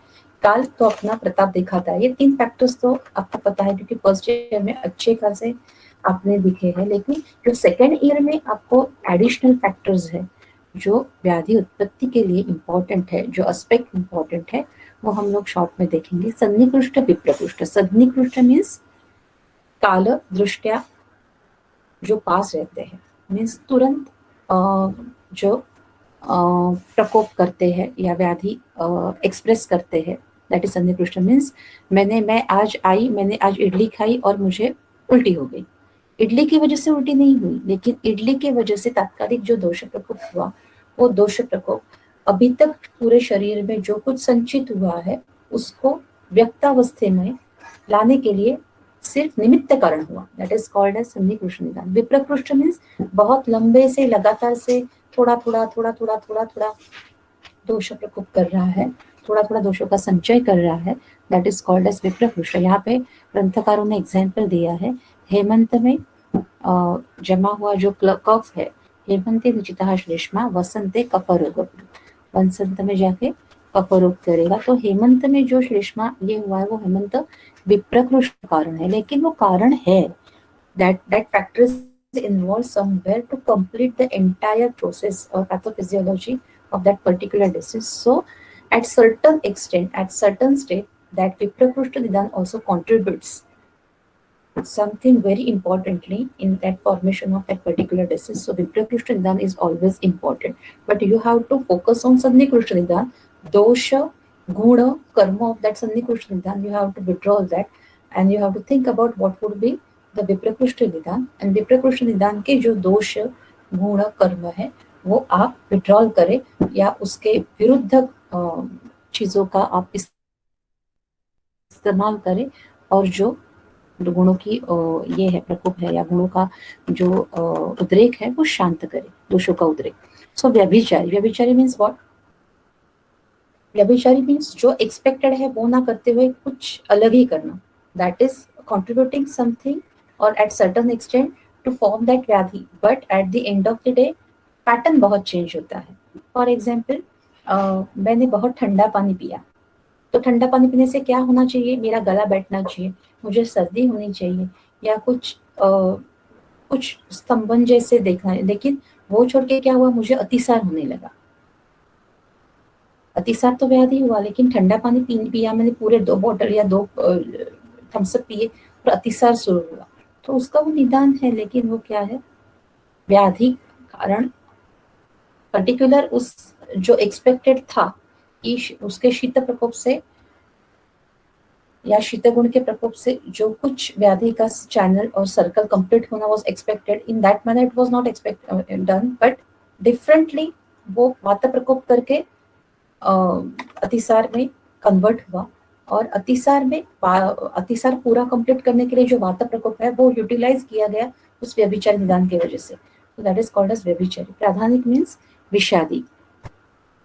काल तो अपना प्रताप दिखाता है। ये 3 फैक्टर्स तो आपको पता है, क्योंकि फर्स्ट ईयर में अच्छे खासे आपने दिखे हैं, लेकिन जो सेकेंड ईयर में आपको एडिशनल फैक्टर्स है जो व्याधि उत्पत्ति के लिए इम्पोर्टेंट है, जो एस्पेक्ट इम्पोर्टेंट है, वो हम लोग शॉर्ट में देखेंगे। सन्निकृष्ट विप्रकृष्ट, सन्निकृष्ट मीन्स काल दृष्टया जो पास रहते हैं, मीन्स तुरंत जो प्रकोप करते हैं या व्याधि एक्सप्रेस करते हैं, दैट इज सन्निकृष्ट मीन्स मैं आज आई, मैंने आज इडली खाई और मुझे उल्टी हो गई। इडली की वजह से उल्टी नहीं हुई, लेकिन इडली की वजह से तात्कालिक जो दोष प्रकोप हुआ, वो दोष प्रकोप अभी तक पूरे शरीर में जो कुछ संचित हुआ है उसको व्यक्तावस्था में लाने के लिए सिर्फ निमित्त कारण हुआ, दैट इज कॉल्ड एज सन्निकृष्ट निदान। विप्रकृष्ट मीन्स बहुत लंबे से लगातार से थोड़ा थोड़ा थोड़ा थोड़ा थोड़ा थोड़ा दोष प्रकोप कर रहा है, थोड़ा थोड़ा दोषों का संचय कर रहा है, दैट इज कॉल्ड एज विप्रकृष्ट। यहाँ पे ग्रंथकारों ने एग्जाम्पल दिया है, हेमंत में जमा हुआ जो कफ है, हेमंते निचिता श्लेष्मा वसंते कफरोग, वसंत में जाके कफरोग करेगा। तो हेमंत में जो श्लेष्मा ये हुआ है वो हेमंत विप्रकृष्ट कारण है, लेकिन वो कारण है, that factor is involved somewhere to complete the entire process or pathophysiology of that particular disease. So at certain extent, at certain state, that viprakrishta nidan also contributes something very importantly in that formation of that particular disease. So viprakrishta nidan is always important, but you have to focus on sannikrishta nidan, dosha guna karma of that sannikrishta nidan, you have to withdraw that, and you have to think about what would be the विप्रकृष्ट निदान। And विप्रकृष्ट निदान के जो दोष गुण कर्म है वो आप विड्रॉल करें या उसके विरुद्ध चीजों का आप इस्तेमाल करें, और जो गुणों की ये है प्रकोप है या गुणों का जो उद्रेक है वो शांत करे, दोषों का उद्रेक। सो व्यभिचारी, व्यभिचारी मीन्स व्हाट, व्यभिचारी मीन्स जो एक्सपेक्टेड है वो ना करते हुए कुछ अलग ही करना, that is contributing something or at certain extent to form that व्याधि, but at the end of the day pattern बहुत चेंज होता है। फॉर एग्जाम्पल मैंने बहुत ठंडा पानी पिया, तो ठंडा पानी पीने से क्या होना चाहिए, मेरा गला बैठना चाहिए, मुझे सर्दी होनी चाहिए या कुछ स्तंभन जैसे देखना है, लेकिन वो छोड़ के क्या हुआ, मुझे अतिसार होने लगा। अतिसार तो व्याधि हुआ, लेकिन ठंडा पानी पिया मैंने, पूरे 2 बॉटल या 2 थम्सअप पिए और अतिसार शुरू हुआ, तो उसका वो निदान है, लेकिन वो क्या है, व्याधि कारण पर्टिकुलर उस जो एक्सपेक्टेड था कि उसके शीत प्रकोप से या शीत गुण के प्रकोप से जो कुछ व्याधि का चैनल और सर्कल कंप्लीट होना was expected, in that manner it was not expected done, but differently वो वात प्रकोप करके अतिसार में कन्वर्ट हुआ, और अतिसार पूरा कंप्लीट करने के लिए जो वात प्रकोप है वो यूटिलाइज किया गया उस व्यभिचारी निदान की वजह से, तो दैट इज कॉल्ड एज व्यभिचारी। प्राधानिक मीन्स विषादी।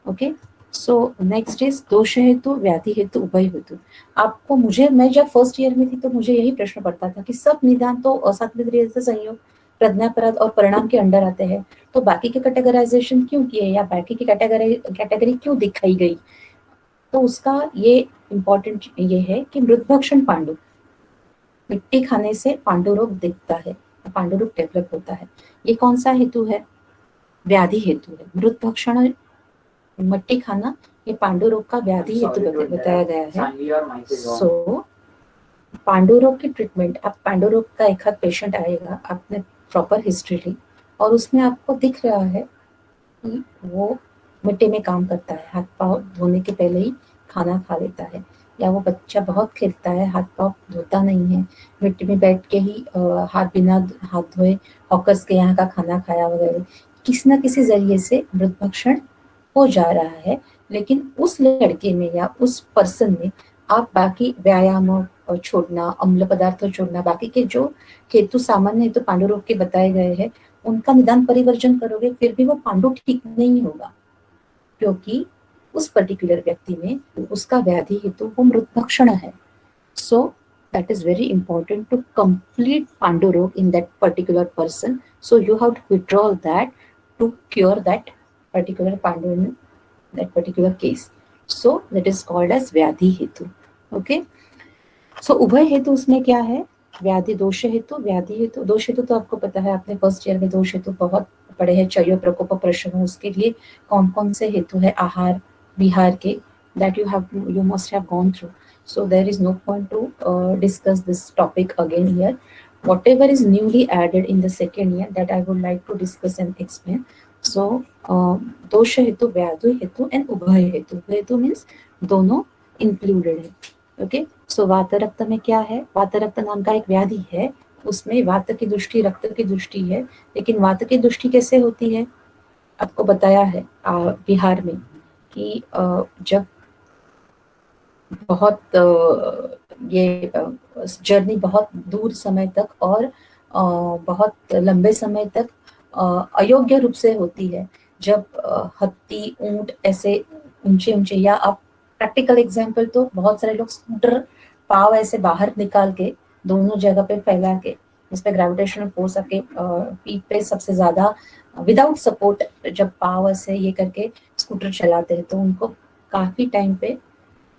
ओके, सो नेक्स्ट इज दोष हेतु, व्याधि हेतु, उभय हेतु। आपको मैं जब फर्स्ट ईयर में थी तो मुझे यही प्रश्न पड़ता था कि सब निदान तो असात्विक संयोग, प्रज्ञापराध और परिणाम के अंडर आते हैं, तो बाकी के कैटेगराइजेशन क्यों किए या बाकी की कैटेगरी क्यों दिखाई गई। तो उसका ये इम्पोर्टेंट ये है कि मृतभक्षण पांडु, मिट्टी खाने से पांडु रोग दिखता है, पांडु रोग डेवलप होता है। ये कौन सा हेतु है, व्याधि हेतु है। मृतभक्षण मिट्टी खाना ये पांडु रोग का व्याधि हेतु बताया गया है। सो पांडु रोग की ट्रीटमेंट, आप पांडु रोग का एक आध पेशेंट आएगा, आपने प्रॉपर हिस्ट्री ली और उसमें आपको दिख रहा है कि वो मिट्टी में काम करता है, हाथ पाँव धोने के पहले ही खाना खा लेता है, या वो बच्चा बहुत खेलता है, हाथ पाँव धोता नहीं है, मिट्टी में बैठ के ही हाथ बिना हाथ धोए हॉकर्स के यहाँ का खाना खाया वगैरह, किसी न किसी जरिए से मृतभक्षण हो जा रहा है। लेकिन उस लड़के में या उस पर्सन में आप बाकी व्यायाम छोड़ना, अम्ल पदार्थ छोड़ना, बाकी के जो हेतु सामान्य हेतु पांडु रोग के बताए गए हैं उनका निदान परिवर्जन करोगे, फिर भी वो पांडु ठीक नहीं होगा, क्योंकि उस पर्टिकुलर व्यक्ति में उसका व्याधि हेतु वो मृतभक्षण है. So that is very important to complete Pandurog in that particular person. So you have to withdraw that to cure that particular Pandu in that particular case. So that is called as Vyadhi Hetu. Okay. So उभय हेतु उसमें क्या है? व्याधि दोष हेतु, व्याधि हेतु. दोष हेतु तो आपको पता है, आपने फर्स्ट ईयर में दोष हेतु बहुत पढ़े हैं. चयो प्रकोप प्रश्न, उसके लिए कौन कौन से हेतु है आहार विहार के, that you must have gone through. So there is no point to discuss this topic again here. Whatever is newly added in the second year, that I would like to discuss and explain. So दोष हेतु, व्याधि हेतु and उभय हेतु. हेतु means दोनों included है. Okay. सो वात रक्त में क्या है? वात रक्त नाम का एक व्याधि है, उसमें वात की दृष्टि रक्त की दृष्टि है. लेकिन वात की दृष्टि कैसे होती है? आपको बताया है बिहार में कि जब बहुत ये जर्नी बहुत दूर समय तक और बहुत लंबे समय तक अयोग्य रूप से होती है, जब हत्ती ऊंट ऐसे ऊंचे ऊंचे, या आप प्रैक्टिकल एग्जांपल तो बहुत सारे लोग स्कूटर पाव ऐसे बाहर निकाल के दोनों जगह पे फैला के, इस पे ग्रेविटेशनल फोर्स आके पीठ पे सबसे ज्यादा विदाउट सपोर्ट जब पाव ऐसे ये करके स्कूटर चलाते हैं, तो उनको काफी टाइम पे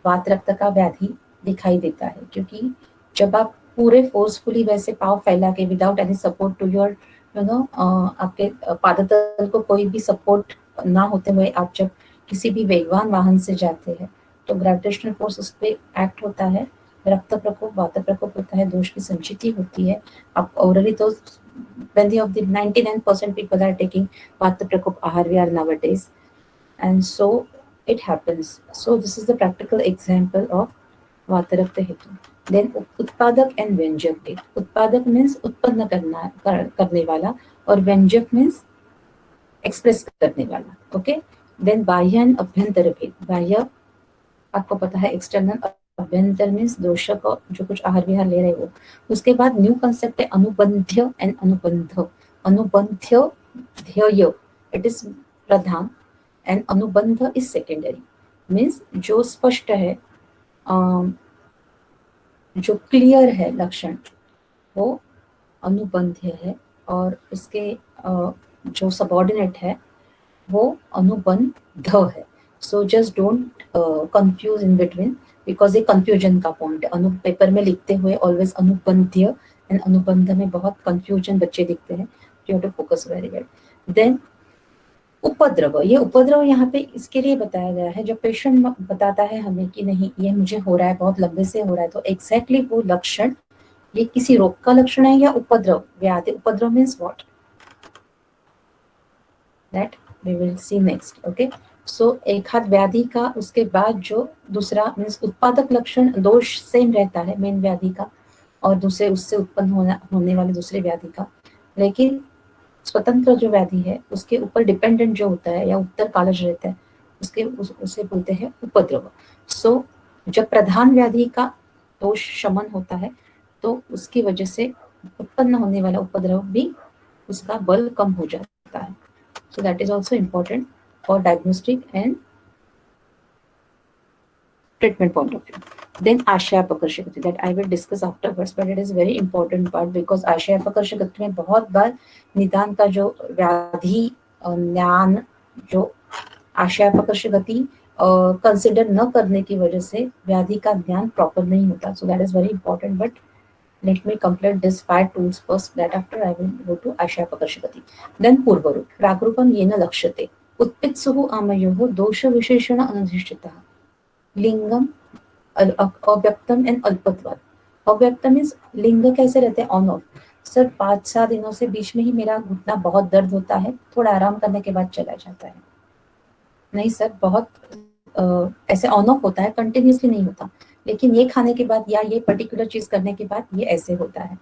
वात रक्त का व्याधि दिखाई देता है. क्योंकि जब आप पूरे फोर्सफुली वैसे पाव फैला के without any support to your आपके पादतल को कोई भी सपोर्ट ना होते हुए आप जब किसी भी वेगवान वाहन से जाते हैं, तो ग्रेविटेशनल फोर्स उस पर एक्ट होता है, रक्त प्रकोप वात प्रकोप होता है, दोष की संचिति होती है. आप ऑलरेडी तो many of the 99% people are taking vata prakop ahar vihar nowadays, and so it happens. So this is the practical example of vata rakta hetu. Then उत्पादक and व्यंजक भेद. उत्पादक means उत्पन्न करने वाला, और व्यंजक means एक्सप्रेस करने वाला. ओके. देन बाह्य एंड अभ्यंतर भेद. बाह्य आपको पता है एक्सटर्नल, अभ्यंतर मीन्स दोषक जो कुछ आहार विहार ले रहे हो. उसके बाद न्यू कंसेप्ट है अनुबंध्य एंड अनुबंध. अनुबंध्य ध्येय इट इज प्रधान एंड अनुबंध इज सेकेंडरी. मीन्स जो स्पष्ट है, जो क्लियर है लक्षण, वो अनुबंध्य है, और उसके जो सबऑर्डिनेट है वो अनुबंध है. So just don't confuse in between, because ये कंफ्यूजन का पॉइंट है. पेपर में लिखते हुए ऑलवेज अनुबंध्य एंड अनुबंध में बहुत कंफ्यूजन बच्चे दिखते हैं. You have to focus very well. Then उपद्रव. ये उपद्रव यहाँ पे इसके लिए बताया गया है, जब पेशेंट बताता है हमें कि नहीं ये मुझे हो रहा है, बहुत लंबे से हो रहा है, तो एग्जैक्टली वो लक्षण ये किसी रोग का लक्षण है या उपद्रव व्याधि. उपद्रव means what, that we will see next. Okay. So एक हाथ व्याधि का, उसके बाद जो दूसरा मीन्स उत्पादक लक्षण दोष सेम रहता है मेन व्याधि का, और दूसरे उससे उत्पन्न होने वाले दूसरे व्याधि का, लेकिन स्वतंत्र जो व्याधि है उसके ऊपर डिपेंडेंट जो होता है या उत्तर कालज रहता है, उसे बोलते हैं उपद्रव. सो जब प्रधान व्याधि का दोष शमन होता है, तो उसकी वजह से उत्पन्न होने वाला उपद्रव भी उसका बल कम हो जाता है. So that is also important for diagnostic and treatment point of view. Then आशयापकर्षक, that I will discuss afterwards, but it is very important part because आशयापकर्षक में बहुत बार निदान का जो व्याधि ज्ञान, जो आशयापकर्षक गति कंसिडर न करने की वजह से व्याधि का ज्ञान प्रॉपर नहीं होता. So that is very important, but let me complete this 5 tools first, that after I will go to आशयापकर्षक गति. Then पूर्वरूप. प्राग्रूपम येन लक्ष्यते. उत्पित्सुः आमयोः दोष विशेषण अनधिष्ठितः. लिंगम अव्यक्तम एंड अल्पत्वात्. अव्यक्तम मीन्स लिंग कैसे रहते हैं, ऑन ऑफ. सर 5-7 दिनों से बीच में ही मेरा घुटना बहुत दर्द होता है, थोड़ा आराम करने के बाद चला जाता है. नहीं सर, बहुत ऐसे ऑन ऑफ होता है, कंटिन्यूसली नहीं होता, लेकिन ये खाने के बाद या ये पर्टिकुलर चीज करने के बाद ये ऐसे होता है.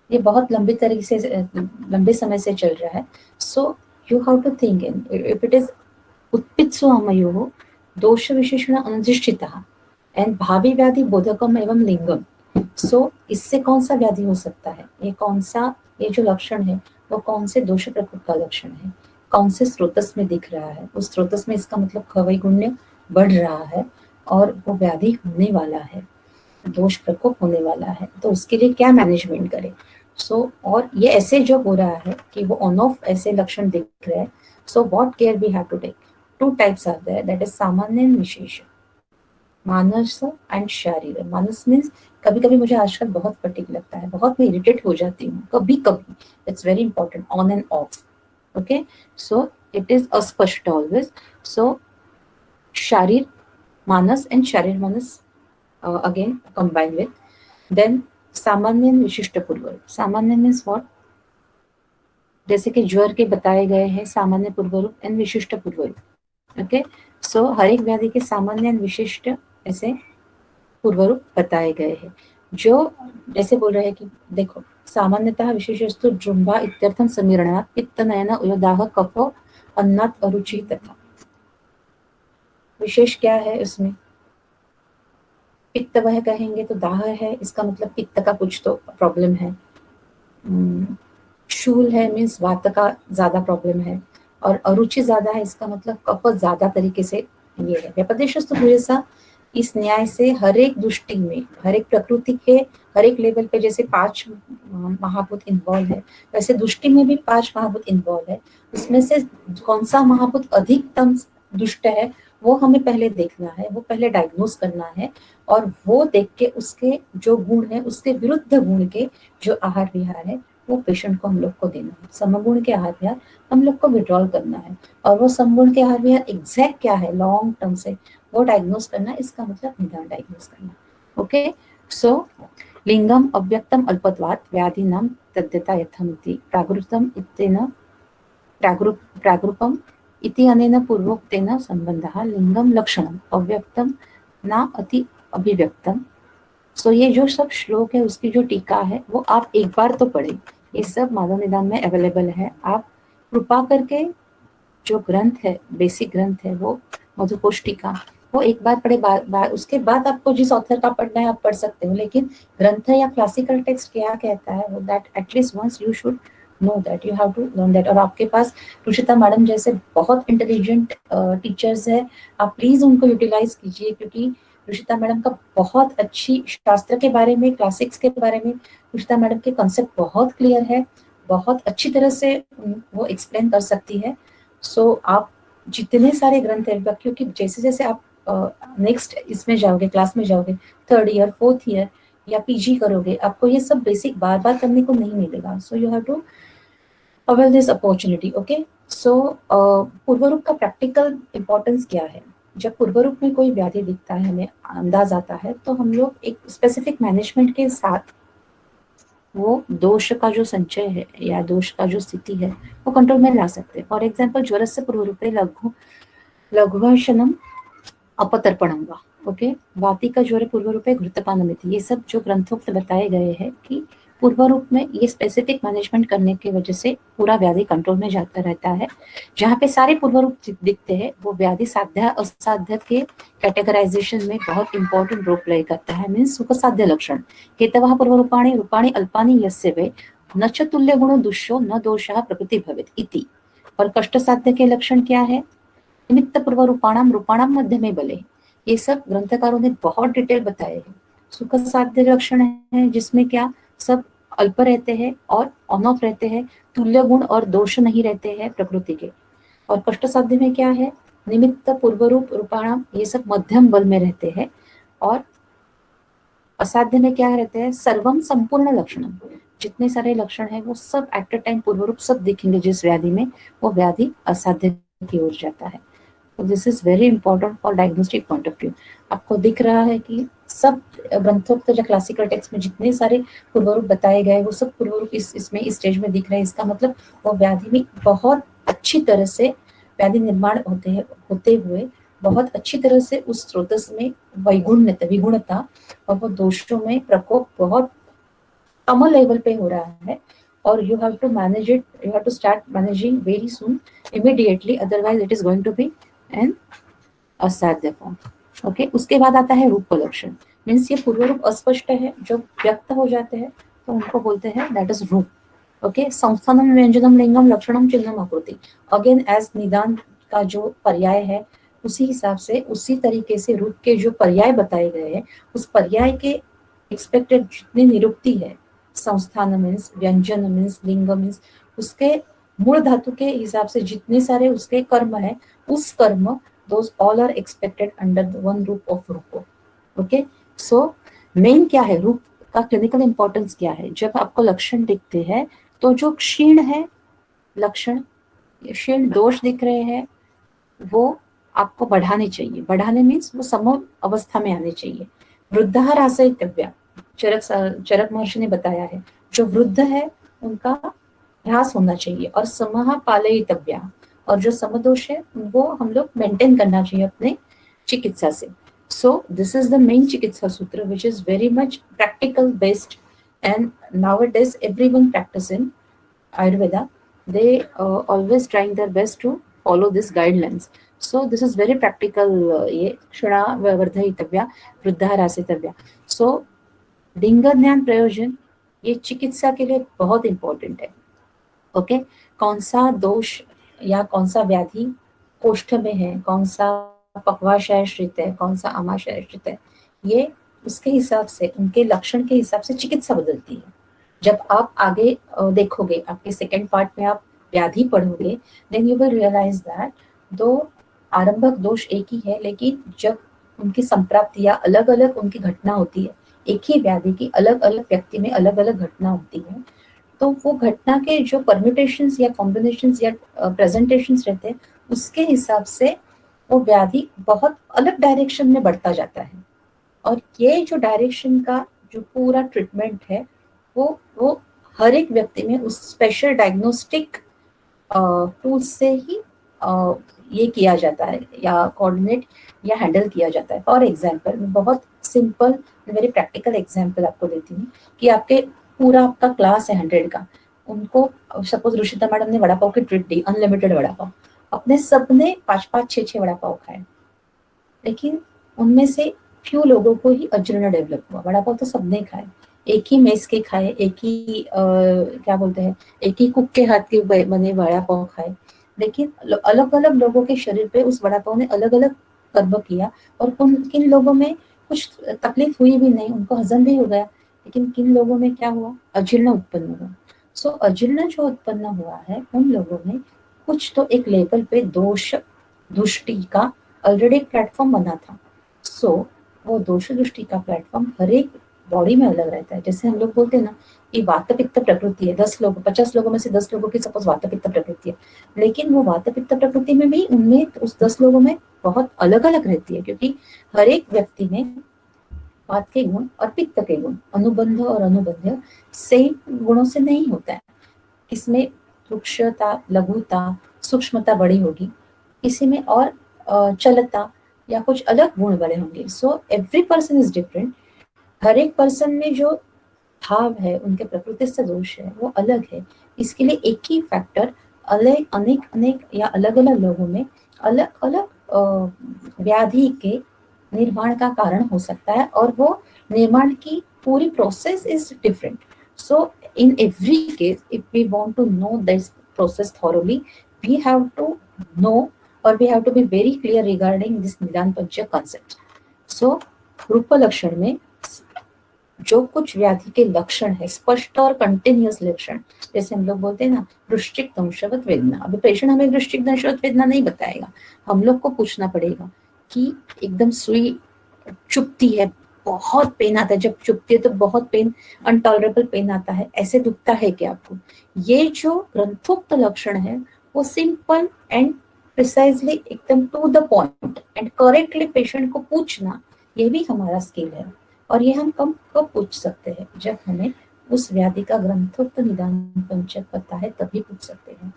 ये बहुत लंबे समय से चल रहा है. सो you have to think in if it is उत्पित्सु आमयोः दोष विशेषण अनधिष्ठितः and भावी व्याधि बोधकम एवं लिंगम. सो इससे कौन सा व्याधि हो सकता है, ये कौन सा, ये जो लक्षण है वो कौन से दोष प्रकोप का लक्षण है, कौन से स्रोतस में दिख रहा है. उस स्रोतस में इसका मतलब खवैगुण्य बढ़ रहा है और वो व्याधि होने वाला है, दोष प्रकोप होने वाला है, तो उसके लिए क्या मैनेजमेंट करें। और ये ऐसे जो हो रहा है कि वो ऑन ऑफ ऐसे लक्षण दिख रहे हैं, so what care we have to take. Two types are there, that is सामान्य एंड विशेष। मानस एंड शारीर। मानस मीन्स कभी कभी मुझे आजकल बहुत फटीग लगता है, बहुत मैं इरिटेट हो जाती हूँ कभी कभी, it's very important, on and off. Okay, so it is अस्पष्ट ऑलवेज। सो शारीर मानस एंड शारीर मानस अगेन combined with, then सामान्य and विशिष्ट पूर्वरूप। सामान्य मीन्स व्हाट, जैसे कि ज्वर के बताए गए हैं सामान्य पूर्वरूप एंड विशिष्ट पूर्वरूप। ओके, सो हर एक व्याधि के सामान्य एंड विशिष्ट ऐसे पूर्वरूप बताए गए हैं। जो जैसे बोल रहे हैं कि देखो, सामान्यतः विशेषस्तु जृंभा इत्यर्थम समीरणात् पित्त नयन उयोदाह कफ अन्नात् अरुचि तथा। विशेष क्या है उसमें, पित्त वह कहेंगे तो दाह है, इसका मतलब पित्त का कुछ तो प्रॉब्लम है। शूल है मीन्स वात का ज्यादा प्रॉब्लम है, और अरुचि ज्यादा है इसका मतलब कफ ज्यादा तरीके से ये है। व्यपदेशस्तु भूयसा, इस न्याय से हर एक दृष्टि में, हर एक प्रकृति के हर एक लेवल पे, जैसे 5 महाभूत इन्वॉल्व है, वैसे दृष्टि में भी 5 महाभूत इन्वॉल्व है। उसमें से कौन सा महाभूत अधिकतम दुष्ट है वो हमें पहले देखना है, वो पहले डायग्नोस करना है, और वो देख के उसके जो गुण है उसके विरुद्ध गुण के जो आहार विहार है वो पेशेंट को हम लोग को देना है। समगुण के आहार विहार हम लोग को विड्रॉल करना है, और वो समगुण के आहार विहार एग्जैक्ट क्या है लॉन्ग टर्म से वो डायग्नोस करना, इसका मतलब निदान डायग्नोस करना। ओके, सो लिंगम अव्यक्तम अल्पत्वात् व्याधिनां तद्यता यथामिति प्राकृतम इत्येन प्रागरूपम इति अनेन पूर्वोक्तेन संबंधः लिंगम लक्षणम अव्यक्तम न अति अभिव्यक्तम। सो ये जो सब श्लोक है उसकी जो टीका है वो आप एक बार तो पढ़ें, ये सब माधव निदान में अवेलेबल है। आप कृपा करके जो ग्रंथ है, बेसिक ग्रंथ है वो मधुकोश टीका, वो एक बार पढ़े, उसके बाद आपको जिस ऑथर का पढ़ना है आप पढ़ सकते हो, लेकिन ग्रंथ या क्लासिकल टेक्स्ट क्या कहता है वो that at least once you should know that, you have to learn that. और आपके पास रुचिता मैडम जैसे बहुत इंटेलिजेंट टीचर्स है, आप प्लीज उनको यूटिलाइज कीजिए, क्योंकि रुचिता मैडम का बहुत अच्छी शास्त्र के बारे में, क्लासिक्स के बारे में रुचिता मैडम के कॉन्सेप्ट बहुत क्लियर है, बहुत अच्छी तरह से वो एक्सप्लेन कर सकती है। सो आप जितने सारे ग्रंथ है, क्योंकि जैसे जैसे आप नेक्स्ट इसमें जाओगे, क्लास में जाओगे, 3rd ईयर 4th ईयर या पीजी करोगे, आपको ये सब बेसिक बार बार करने को नहीं मिलेगा। So you have to avail this opportunity. Okay, so पूर्वरूप का प्रैक्टिकल इंपॉर्टेंस क्या है। जब पूर्वरूप में कोई व्याधि दिखता है, हमें अंदाज आता है, तो हम लोग एक स्पेसिफिक मैनेजमेंट के साथ वो दोष का जो संचय है या दोष का जो स्थिति है वो कंट्रोल में ला सकते हैं। फॉर एग्जाम्पल, ज्वरस्य पूर्वरूपे लघुवशनम अपतर्पणम वा, ओके, वाती का ज्वर पूर्वरूपे घृतपानमिति। ये सब जो ग्रंथोक्त बताए गए हैं कि पूर्व रूप में ये स्पेसिफिक मैनेजमेंट करने की वजह से पूरा व्याधि कंट्रोल में जाता रहता है। जहाँ पे सारे पूर्व रूप दिखते हैं वो व्याधि साध्य असाध्य के कैटेगराइजेशन में बहुत इंपॉर्टेंट रोल प्ले करता है। मीन्स सुख साध्य लक्षण हेतवः पूर्व रूपाणि रूपाणि अल्पानि यस्य वे न च तुल्य गुणो दुष्यो न दोषः प्रकृति भवेत् इति। और कष्ट साध्य के लक्षण क्या है, निमित्त पूर्व रूपाणाम रूपाणाम मध्य में बले। ये सब ग्रंथकारों ने बहुत डिटेल बताए हैं। सुख साध्य लक्षण है जिसमें क्या सब अल्प रहते हैं और ऑन ऑफ रहते हैं, तुल्य गुण और दोष नहीं रहते हैं प्रकृति के। और कष्ट साध्य में क्या है, निमित्त पूर्वरूप रूपाणाम ये सब मध्यम बल में रहते हैं। और असाध्य में क्या रहते हैं, सर्वम संपूर्ण लक्षण, जितने सारे लक्षण है वो सब एट अ टाइम पूर्वरूप सब दिखेंगे जिस व्याधि में, वो व्याधि असाध्य की ओर जाता है। This is very important for diagnostic point of view. आपको दिख रहा है कि सब ग्रंथोक्त जो क्लासिकल टेक्स्ट में जितने सारे पूर्वरूप बताए गए वो सब पूर्वरूप इसमें इस स्टेज में दिख रहे हैं। इसका मतलब वो व्याधि में बहुत अच्छी तरह से व्याधि निर्माण होते हुए बहुत अच्छी तरह से उस स्रोतस में विगुणता और वो दोषों में प्रकोप बहुत कम लेवल पे हो रहा है। और you have to manage it, you have to start managing very soon, immediately, otherwise it is going to be an असाध्य फॉर्म। ओके, उसके बाद आता है रूप लक्षण। मीन्स ये पूर्व रूप अस्पष्ट है, जब व्यक्त हो जाते हैं तो उनको बोलते हैं दैट इज रूप। ओके, संस्थानम व्यंजनम लिंगम लक्षणम चिन्हम आकृति। अगेन एज निदान का जो पर्याय है उसी हिसाब से उसी तरीके से रूप के जो पर्याय बताए गए हैं उस पर्याय के एक्सपेक्टेड जितनी निरुक्ति है, संस्थान मीन्स, व्यंजन मीन्स, लिंग मीन्स, उसके मूल धातु के हिसाब से जितने सारे उसके कर्म है, उस कर्म those all are expected under one रूप ऑफ रूप। ओके, सो मेन क्या है, रूप का क्लिनिकल इंपॉर्टेंस क्या है? जब आपको लक्षण दिखते हैं तो जो क्षीण है लक्षण, क्षीण दोष दिख रहे हैं, वो आपको बढ़ाने चाहिए। बढ़ाने मीन्स वो सम अवस्था में आने चाहिए। वृद्धा रासयितव्या, चरक महर्षि ने बताया है, जो वृद्ध है उनका ह्रास होना चाहिए, और समः पालयितव्या, और जो समदोष है वो हम लोग मेंटेन करना चाहिए अपने चिकित्सा से। सो दिस इज द मेन चिकित्सा सूत्र which is very much practical based, and nowadays everyone practice in Ayurveda. They always trying their best to follow these guidelines. So this is very practical. ये क्षणा वर्धयितव्या, वृद्धा रासितव्या. So लिंग ज्ञान प्रयोजन ये चिकित्सा के लिए बहुत इंपॉर्टेंट है। ओके, कौन सा दोष या कौन सा व्याधि कोष्ठ में है, कौन सा पक्वाशयाश्रित है, कौन सा आमाशयाश्रित है, ये उसके हिसाब से, उनके लक्षण के हिसाब से चिकित्सा बदलती है। जब आप आगे देखोगे, आपके सेकेंड पार्ट में आप व्याधि पढ़ोगे, then you will realise that दो आरंभक दोष एक ही है, लेकिन जब उनकी संप्राप्ति या अलग अलग उनकी घटना होती है, एक ही व्याधि की अलग अलग व्यक्ति में अलग अलग घटना होती है, तो वो घटना के जो परम्यूटेशंस या कॉम्बिनेशंस या प्रेजेंटेशंस रहते हैं, उसके हिसाब से वो व्याधि बहुत अलग डायरेक्शन में बढ़ता जाता है। और ये जो डायरेक्शन का जो पूरा ट्रीटमेंट है, वो हर एक व्यक्ति में उस स्पेशल डायग्नोस्टिक टूल्स से ही ये किया जाता है, या कोऑर्डिनेट या हैंडल किया जाता है। फॉर एग्जांपल, मैं बहुत सिंपल वेरी प्रैक्टिकल एग्जांपल आपको देती हूँ कि आपके पूरा आपका क्लास है 100 का, उनको सपोज रुशिता मैडम ने वड़ा पाव की ट्रीट दी, अनलिमिटेड वड़ा पाव, अपने सबने 5-5, 6-6 वड़ा पाव खाए, लेकिन उनमें से फ्यू लोगों को ही अजीर्ण डेवलप हुआ। वड़ा पाव तो सबने खाए, एक ही मेस के खाए, एक ही क्या बोलते हैं, एक ही कुक के हाथ के बने वड़ा पाव खाए, लेकिन अलग अलग लोगों के शरीर पे उस वड़ा पाव ने अलग अलग कर्म किया, और किन लोगों में कुछ तकलीफ हुई भी नहीं, उनको हजम भी हो गया, लेकिन किन लोगों में क्या हुआ, अजीर्ण उत्पन्न हुआ। सो अजीर्ण जो उत्पन्न हुआ है, उन लोगों में कुछ तो एक लेवल पे दोष दृष्टि का ऑलरेडी एक प्लेटफॉर्म बना था। सो वो दोष दृष्टि का प्लेटफॉर्म हर एक बॉडी में अलग रहता है। जैसे हम लोग बोलते हैं ना कि वात पित्त प्रकृति है, 50 लोगों में से 10 लोगों की सपोज वात पित्त प्रकृति है, लेकिन वो वात पित्त प्रकृति में भी उनमें उस 10 लोगों में बहुत अलग अलग रहती है, क्योंकि हर एक व्यक्ति में वात के गुण और पित्त के गुण, अनुबंध और अनुबंध सेम गुणों से नहीं होता है। इसमें सूक्ष्मता, लघुता, सूक्ष्मता बड़ी होगी, किसी में और चलता या कुछ अलग गुण बड़े होंगे। So every person is different. हर एक पर्सन में जो भाव है, उनके प्रकृति से दोष है, वो अलग है। इसके लिए एक ही फैक्टर अनेक या अलग अलग लोगों में अलग अलग व्याधि के निर्माण का कारण हो सकता है, और वो निर्माण की पूरी process is different. So in every case, if we want to know this process thoroughly, we have to know, or we have to be very clear regarding this Nidan Pancha concept. So रूप लक्षण में जो कुछ व्याधि के लक्षण है, स्पष्ट और कंटिन्यूअस लक्षण, जैसे हम लोग बोलते हैं ना वृश्चिक दंशवत वेदना, अभी पेशेंट हमें वृश्चिक दंशवत वेदना नहीं बताएगा, हम लोग को पूछना पड़ेगा कि एकदम सुई चुभती है, बहुत पेन आता है, जब चुभती है तो बहुत पेन, अनटॉलरेबल पेन आता है, ऐसे दुखता है क्या आपको? ये जो ग्रंथोक्त लक्षण है वो सिंपल एंड प्रिसाइजली एकदम to the point and correctly patient को पूछना, ये भी हमारा स्किल है। और ये हम कब पूछ सकते हैं? जब हमें उस व्याधि का ग्रंथोक्त निदान पंचक पता है, तभी पूछ सकते हैं।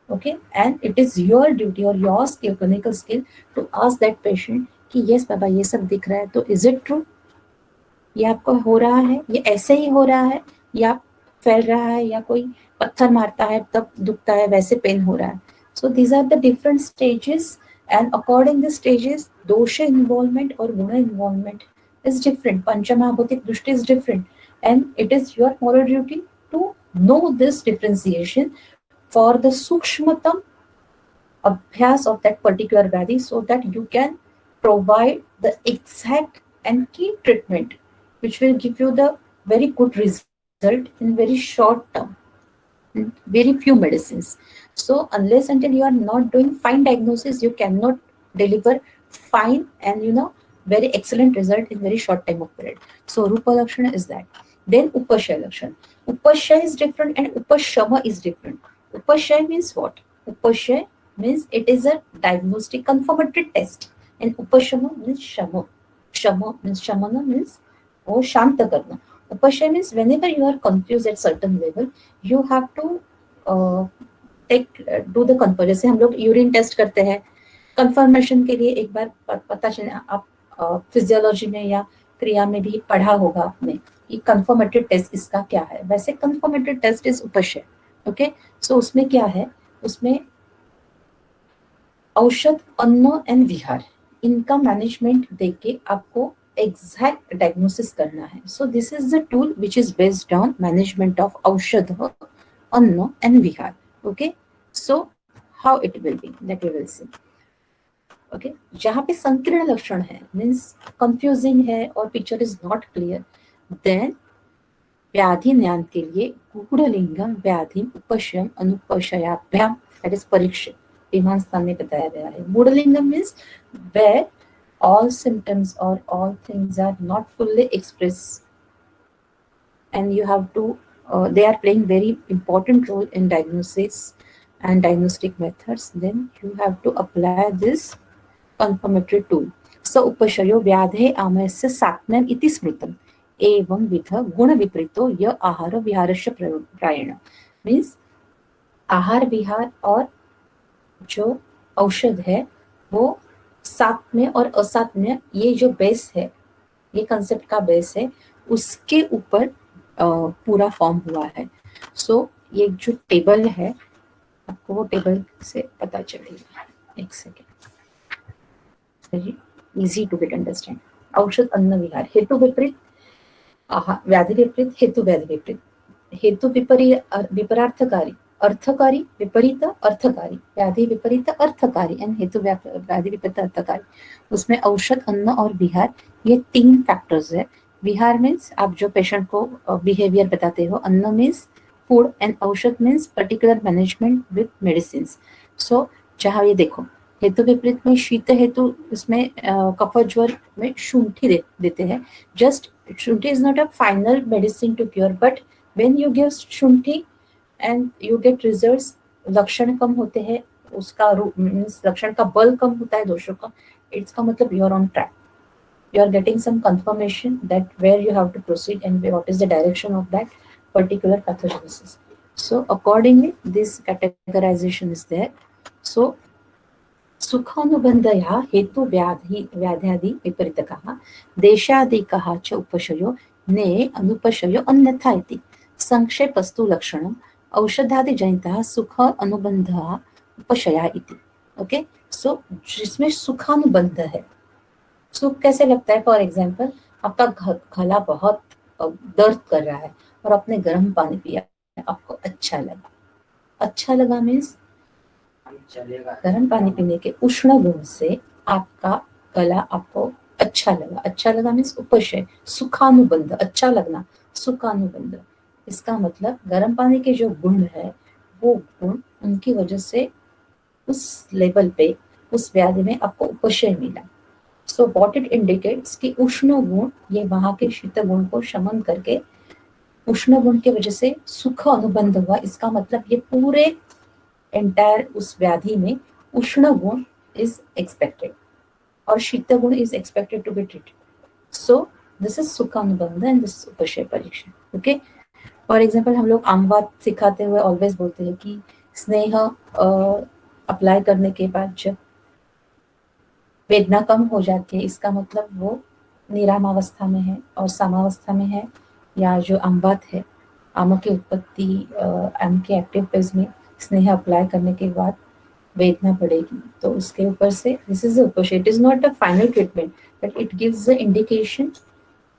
Okay, and it is your duty और your skill, clinical skill, to ask that patient कि यस बाबा ये सब दिख रहा है, तो इज इट ट्रू? ये आपको हो रहा है, ये ऐसे ही हो रहा है, या फैल रहा है, या कोई पत्थर मारता है तब दुखता है, वैसे पेन हो रहा है? So these are the different stages, and according this stages दोष इन्वॉल्वमेंट और गुण इन्वॉल्वमेंट इज डिफरेंट, पंचमहाभूतिक दृष्टि is different, and it is your moral duty to know this differentiation for the sukshmatam abhyas of that particular Vyadhi so that you can provide the exact and key treatment which will give you the very good result in very short term, very few medicines. So unless until you are not doing fine diagnosis, you cannot deliver fine and very excellent result in very short time of period. So Rupa Lakshana is that. Then Upashya Lakshana. Upashya is different and Upashama is different. Upashya means what? Upashya means it is a diagnostic confirmatory test, and Upashama means Shama. Shama means Shamana means वो शांत करना. Upashya means whenever you are confused at certain level, you have to uh, do the confirm. जैसे हम लोग urine test करते हैं confirmation के लिए, एक बार पता चले आप फिजियोलॉजी में या क्रिया में भी पढ़ा होगा आपने कि कंफर्मेटरी टेस्ट इसका क्या है. वैसे कंफर्मेटरी टेस्ट इज उपशय. ओके, सो उसमें क्या है, उसमें औषध, अन्न एंड विहार, इनका मैनेजमेंट देके आपको एग्जैक्ट डायग्नोसिस करना है. So this is the tool which is based on management of औषध, अन्न एंड विहार. Okay, so how it will be that we will see. Okay, जहाँ पे संकीर्ण लक्षण है, मीन्स कंफ्यूजिंग है और picture is not clear, then व्याधि ज्ञान के लिए गूढ़लिंगम व्याधि उपशम अनुपशयाभ्याम, दैट इज परीक्षित, विमान स्थान में बताया गया है. गूढ़लिंगम means where all symptoms or all things are not fully expressed, and you have to they are playing very important role in diagnosis and diagnostic methods. Then you have to apply this confirmatory tool. So upashayo vyadhe amayasya सात्म्यम इति स्मृतम एवं विध गुण विपरीतो य आहार विहारस्य प्रायण. Means आहार विहार और जो औषध है वो सात्म्य और असात्म्य, ये जो बेस है, ये कंसेप्ट का बेस है, उसके ऊपर पूरा फॉर्म हुआ है. सो ये जो टेबल है, आपको वो टेबल से पता चलेगा. एक second, very easy to get understand. औषध, अन्न, विहार. हेतु विपरीत, व्याधि विपरीत, हेतु व्याधि विपरीत. हेतु विपरार्थकारी, अर्थकारी, विपरीत अर्थकारी, व्याधि विपरीत अर्थकारी एंड हेतु व्याधि विपरीत अर्थकारी. उसमें औषध, अन्न और विहार, ये 3 फैक्टर्स है. विहार मीन्स आप जो पेशेंट को बिहेवियर बताते हो, अन्न मीन्स फूड एंड औषध means particular management with medicine. So जहाँ ये देखो, हेतु विपरीत में शीत हेतु, उसमें कफ ज्वर में शुंठी देते हैं. जस्ट शुंठी is not a final medicine to cure, but when you give शुंठी एंड यू गेट रिजल्ट्स, लक्षण कम होते हैं, उसका मीन्स लक्षण का बल कम होता है दोषों का, इसका मतलब you are on track. You are getting some confirmation that where you have to proceed and what is the direction of that particular pathogenesis. So accordingly, this categorization is there. So सुखानुबंधया हेतु व्याध्यादि विपरीतकः देशादिकः च उपशयो ने अनुपशयो अन्यथा इति. संक्षेपस्तु लक्षणम् औषधादिजनितः सुख अनुबंधः उपशया इति. Okay, सो जिसमें सुखानुबंध है, सुख कैसे लगता है. फॉर एग्जाम्पल, आपका गला बहुत दर्द कर रहा है और आपने गर्म पानी पिया, आपको अच्छा लगा. अच्छा लगा मीन्स गर्म पानी पीने के उष्ण गुण से आपका गला आपको अच्छा लगा. अच्छा लगा मीन्स उपशय, सुखानुबंध, अच्छा लगना, सुखानुबंध. इसका मतलब गर्म पानी के जो गुण है, वो गुण उनकी वजह से उस लेवल पे, उस व्याधि में आपको उपशय मिला. सो व्हाट इट इंडिकेट्स कि उष्ण गुण, ये वहां के शीत गुण को शमन करके उष्ण गुण की वजह से सुख अनुबंध हुआ. इसका मतलब ये पूरे एंटायर उस व्याधि में उष्ण गुण इज एक्सपेक्टेड और शीत गुण is expected to be treated. So this is सुख अनुबंध एंड दिस उपशय परीक्षण. ओके, फॉर एग्जाम्पल, हम लोग आमवात सिखाते हुए ऑलवेज बोलते हैं कि स्नेह अप्लाई करने के बाद जब वेदना कम हो जाती है, इसका मतलब वो निरामावस्था में है और सामावस्था में है, या जो आमवात है, आमों की उत्पत्ति, आम के एक्टिव फेज में स्नेह अप्लाई करने के बाद वेदना बढ़ेगी. तो उसके ऊपर से दिस इज उपशय. It is not a final treatment, but it gives the indication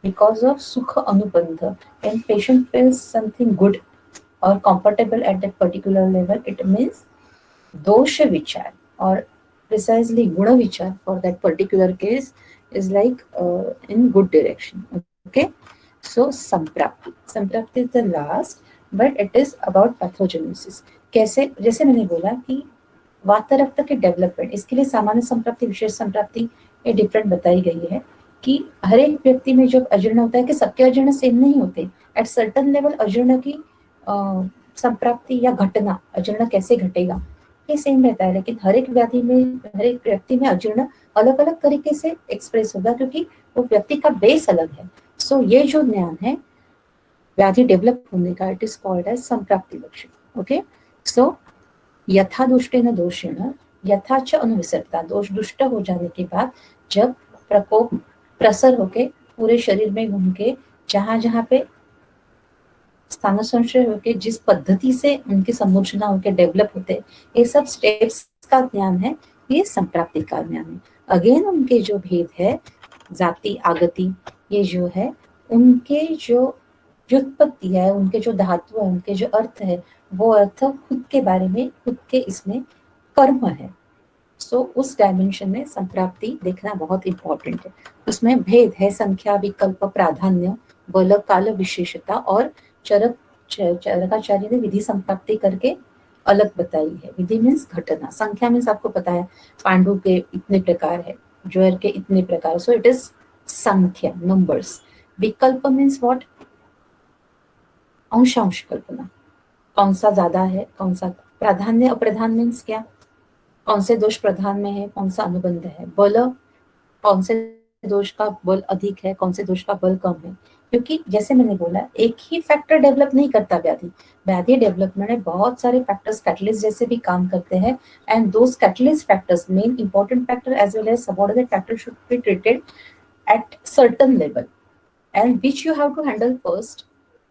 because of sukha anubandha. When patient feels something good or comfortable at that particular level, it means dosha vichar. or precisely guna vichar for that particular case is like in good direction. Okay, so संप्राप्ति is the last, but it is about pathogenesis. कैसे, जैसे मैंने बोला कि वातरक्त के development, इसके लिए सामान्य संप्राप्ति, विशेष संप्राप्ति ये डिफरेंट बताई गई है कि हर एक व्यक्ति में जब अजीर्ण होता है कि सबके अजीर्ण सेम नहीं होते, एट सर्टन लेवल अजीर्ण की संप्राप्ति या घटना, अजीर्ण कैसे घटेगा ये सेम रहता है, लेकिन हर एक व्याधि में, हर एक व्यक्ति में अजीर्ण अलग अलग तरीके से एक्सप्रेस होगा क्योंकि वो व्यक्ति का बेस अलग है। सो ये जो ज्ञान है व्याधि डेवलप होने का, इट इज कॉल्ड एज संप्राप्ति लक्षण। ओके, सो यथा दुष्टेन दोषेण यथा च अनुविसर्गता, दोष दुष्ट हो जाने के बाद जब प्रकोप प्रसर होके पूरे शरीर में घूम के जहां जहां पे स्थान संशय होके जिस पद्धति से उनकी समुचना होके डेवलप होते, ये सब स्टेप्स का ज्ञान है, ये संप्राप्ति का ज्ञान है। अगेन उनके जो भेद है, जाति आगति, ये जो है उनके जो व्युत्पत्ति है, उनके जो धातु है, उनके जो अर्थ है, वो अर्थ खुद के बारे में, खुद के इसमें कर्म है। सो उस डायमेंशन में संप्राप्ति देखना बहुत इंपॉर्टेंट है। उसमें भेद है, संख्या, विकल्प, प्राधान्य, बल, काल, विशेषता, और चरकाचार्य ने विधि संप्राप्ति करके अलग बताई है। विधि मीन्स घटना, संख्या मीन्स आपको पता है पांडु के इतने प्रकार है, ज्वर के इतने प्रकार, सो इट इज संख्या, नंबर्स। विकल्प मीन्स व्हाट, अंशांश कल्पना, कौन सा ज्यादा है, कौन सा। प्राधान्य अप्रधान मीन्स क्या, कौन से दोष प्रधान में है, कौन सा अनुबंध है। बल, कौन से दोष का बल अधिक है, कौन से दोष का बल कम है। क्योंकि जैसे मैंने बोला एक ही फैक्टर डेवलप नहीं करता व्याधि, व्याधि डेवलपमेंट में बहुत सारे फैक्टर्स कैटलिस्ट जैसे भी काम करते हैं, and those catalyst factors, main important factor as well as subordinate factor should be treated at certain level, and which you have to handle first,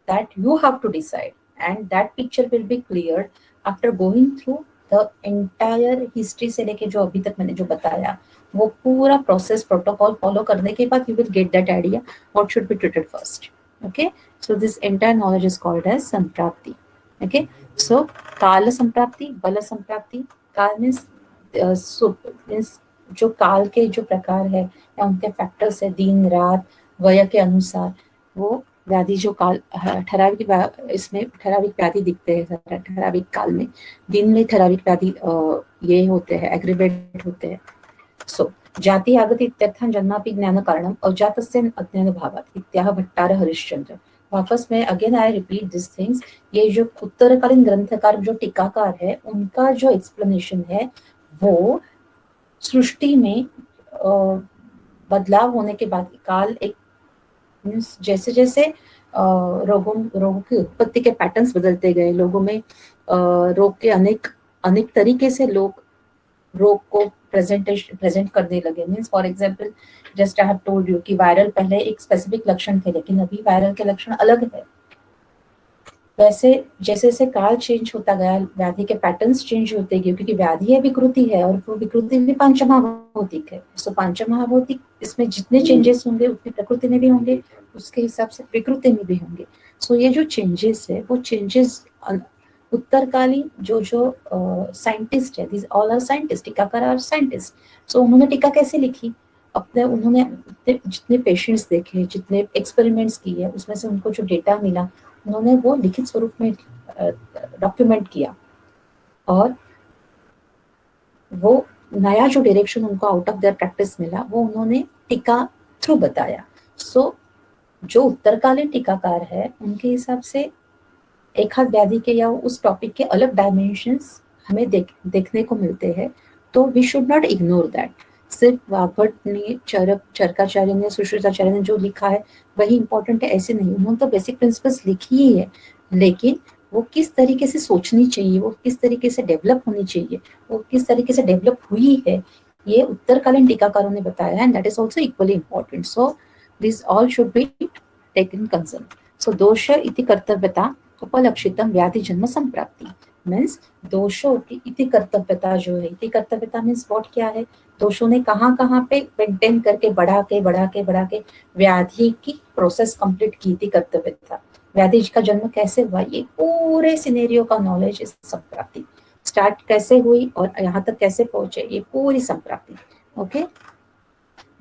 that you have to decide, and that picture will be cleared after going through the entire history से लेके जो अभी तक मैंने जो बताया वो पूरा प्रोसेस प्रोटोकॉल फॉलो करने के बाद you will get that idea what should be treated first. Okay, so this entire knowledge is called as संप्राप्ति. Okay, so काल संप्राप्ति, बल संप्राप्ति। काल means जो काल के जो प्रकार है या उनके फैक्टर्स है, दिन रात वय के अनुसार वो व्याधि जो काल ठराविक, इसमें ठराविक व्याधि दिखते हैं ठराविक काल में, दिन में ठराविक व्याधि ये होते हैं, एग्रीवेट होते हैं। सो जाति आगति इत्यर्थं जन्मापि ज्ञान कारणम अजातस्य अज्ञान भावात् इत्याह भट्टार हरिश्चंद्र। वापस में again I repeat this things, ये जो उत्तरकालीन ग्रंथकार जो टीकाकार है उनका जो एक्सप्लेनेशन है वो सृष्टि में बदलाव होने के बाद काल एक मीन्स जैसे जैसे रोगों की उत्पत्ति के पैटर्न्स बदलते गए, लोगों में रोग के अनेक तरीके से लोग रोग को प्रेजेंट करने लगे। Means for example just I have told you कि वायरल पहले एक स्पेसिफिक लक्षण थे, लेकिन अभी वायरल के लक्षण अलग है। वैसे जैसे जैसे काल चेंज होता गया, व्याधि के पैटर्न्स चेंज होते गए, क्योंकि व्याधि है विकृति है और वो विकृति भी पांचमहाभौतिक है। सो पांचमहाभौतिक इसमें जितने चेंजेस होंगे उतनी प्रकृति में भी होंगे, उसके हिसाब से विकृति में भी होंगे। सो ये जो चेंजेस है वो चेंजेस उत्तरकालीन जो साइंटिस्ट है, दिस ऑल आर साइंटिस्ट, टीकाकार आर साइंटिस्ट। सो उन्होंने टीका कैसे लिखी, उन्होंने जितने पेशेंट्स देखे, जितने एक्सपेरिमेंट्स किए, उसमें से उनको जो डेटा मिला उन्होंने वो लिखित स्वरूप में डॉक्यूमेंट किया, और वो नया जो डायरेक्शन उनको आउट ऑफ देयर प्रैक्टिस मिला वो उन्होंने टीका थ्रू बताया। सो जो उत्तरकालीन टीकाकार है उनके हिसाब से एक हाथ व्याधि के या उस टॉपिक के अलग डायमेंशंस हमें देखने को मिलते हैं, तो we should not ignore that. सिर्फ वाग्भट ने, चरकाचार्य ने, सुश्रुताचार्य ने जो लिखा है वही इंपॉर्टेंट है ऐसे नहीं, उन्होंने तो बेसिक प्रिंसिपल्स लिखी ही है, लेकिन वो किस तरीके से सोचनी चाहिए, वो किस तरीके से डेवलप होनी चाहिए, वो किस तरीके से डेवलप हुई है, ये उत्तरकालीन टीकाकारों ने बताया है, and that is also equally important. So this all should be taken concern. So दोष इति कर्तव्यता उपलक्षितम व्याधि जन्म संप्राप्ति मीन्स दोषों की इति कर्तव्यता जो है, इति कर्तव्यता मीन्स व्हाट, क्या है, दोषों ने कहाँ कहाँ पे मेंटेन करके बढ़ा के व्याधि की प्रोसेस कंप्लीट की थी कर्तव्यता, व्याधि का जन्म कैसे हुआ, ये पूरे सिनेरियो का नॉलेज इस संप्राप्ति। स्टार्ट कैसे हुई और यहाँ तक कैसे पहुंचे, ये पूरी संप्राप्ति. Okay,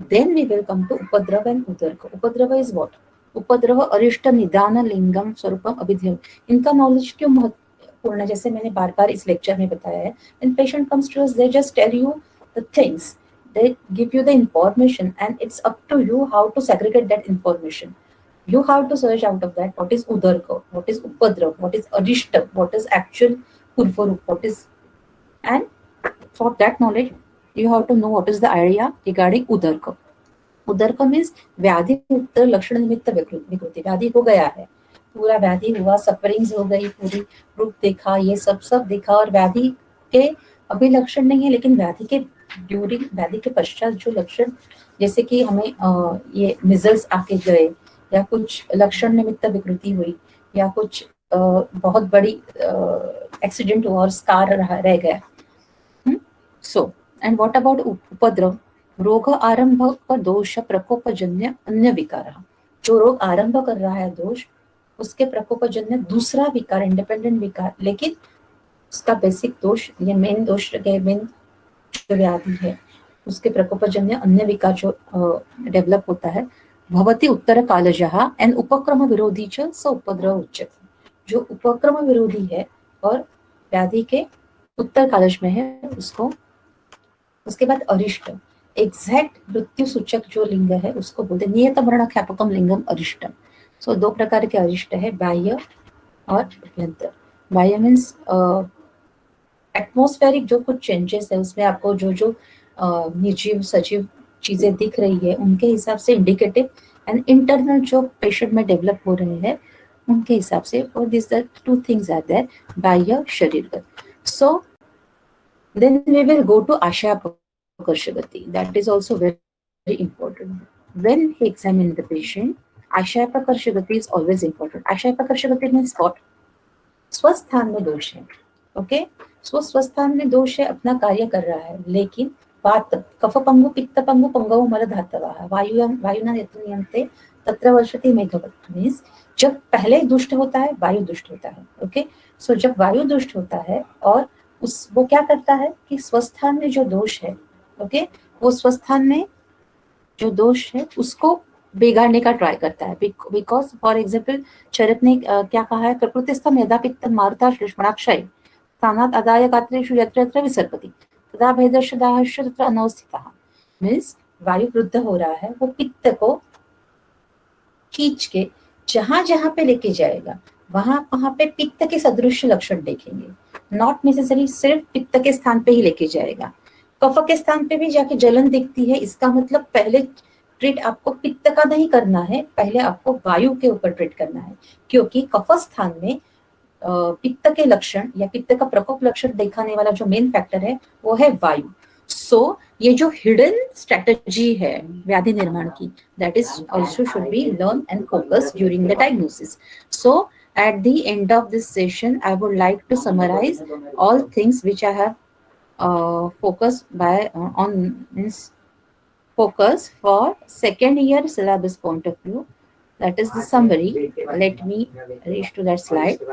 then we will come to upadrava and udarka. Upadrava is what? उपद्रव अरिष्ट निदान लिंगम स्वरूपम अभिधेय. इनका नॉलेज क्यों महत्वपूर्ण है? जैसे मैंने बार बार इस लेक्चर में बताया है, when patient comes to us, they just tell you the things, they give you the information, and it's up to you how to segregate that information. You have to search out of that what is udarka, what is upadrav, what is arishta, what is actual purvarup, what is, and for that knowledge you have to know what is the idea regarding udarka. उदरक means व्याधि उत्तर लक्षण निमित्त विकृति. व्याधि हो गया है, पूरा व्याधि हुआ, सफरिंग्स हो गई, पूरी रूप देखा, ये सब देखा, और व्याधि के अभी लक्षण नहीं है, लेकिन व्याधि के ड्यूरिंग, व्याधि के पश्चात जो लक्षण, जैसे कि हमें ये मिजल्स आके गए, या कुछ लक्षण निमित्त विकृति हुई, या कुछ बहुत बड़ी एक्सीडेंट हुआ और स्कार रह गया. सो एंड व्हाट अबाउट उपद्रव? रोग आरंभ का दोष प्रकोपजन्य अन्य विकार. जो रोग आरंभ कर रहा है दोष, उसके प्रकोपजन्य दूसरा विकार, इंडिपेंडेंट विकार, लेकिन उसका बेसिक दोष, ये मेन दोष, मेन जो व्याधि है, उसके प्रकोपजन्य अन्य विकार जो डेवलप होता है. भवति उत्तर कालजः एंड उपक्रम विरोधी च स उपद्रव उच्यते. जो उपक्रम विरोधी है और व्याधि के उत्तर कालज में है उसको. उसके बाद अरिष्ट, एग्जैक्ट मृत्यु सूचक जो लिंग है उसको बोलते हैं नियत मरण ख्यापकम लिंगम अरिष्टम. सो दो प्रकार के अरिष्ट है, बाह्य और अभ्यंतर. बाह्य मीन्स एटमॉस्फेरिक जो कुछ चेंजेस है उसमें आपको जो जो निर्जीव सजीव चीजें दिख रही है उनके हिसाब से इंडिकेटिव, एंड इंटरनल जो पेशेंट में डेवलप हो रहे हैं उनके हिसाब से. और this two things are there, बाह्य शरीरगत. So then we will go to आशयापकर्षगति. That is also very important. When he examine the patient, आशयापकर्षगति इज ऑलवेज इंपॉर्टेंट. आशयापकर्षगति मीन्स व्हाट? स्वस्थान में दोष है. ओके, स्वस्थान में दोष है, अपना कार्य कर रहा है, लेकिन वात कफ पंगु पित्त पंगु पंगव मल धातवा वायुना नियंते तत्र वर्षति मेघवत. मीन्स जब पहले दुष्ट होता है, वायु दुष्ट होता है. ओके, सो जब वायु दुष्ट होता है और वो क्या करता है कि स्वस्थान में जो दोष है, ओके, वो स्वस्थान में जो दोष है उसको बिगाड़ने का ट्राई करता है. बिकॉज फॉर एग्जाम्पल चरक ने क्या कहा है? प्रकृतिस्थम यदा पित्त मारुता श्लेष्मणाक्षय स्थानात् आदाय गात्रेषु यत्र यत्र विसर्पति तदा भेदस्य दाहस्य तत्र अनवस्थितः. मीन्स वायु वृद्ध हो रहा है, वो पित्त को खींच के जहां जहां पे लेके जाएगा वहां वहां पे पित्त के सदृश लक्षण देखेंगे. नॉट नेसेसरी सिर्फ पित्त के स्थान पे ही लेके जाएगा, कफ के स्थान पे भी जाके जलन दिखती है. इसका मतलब पहले ट्रीट आपको पित्त का नहीं करना है, पहले आपको वायु के ऊपर ट्रीट करना है, क्योंकि कफ स्थान में पित्त के लक्षण या पित्त का प्रकोप लक्षण दिखाने वाला जो मेन फैक्टर है वो है वायु. सो ये जो हिडन स्ट्रेटजी है व्याधि निर्माण की, that is also should be learn and focus during the diagnosis. So at the end of this session, I would like to summarize all things which I have focused on means focus for second year syllabus point of view. That is the summary. Let me reach to that slide.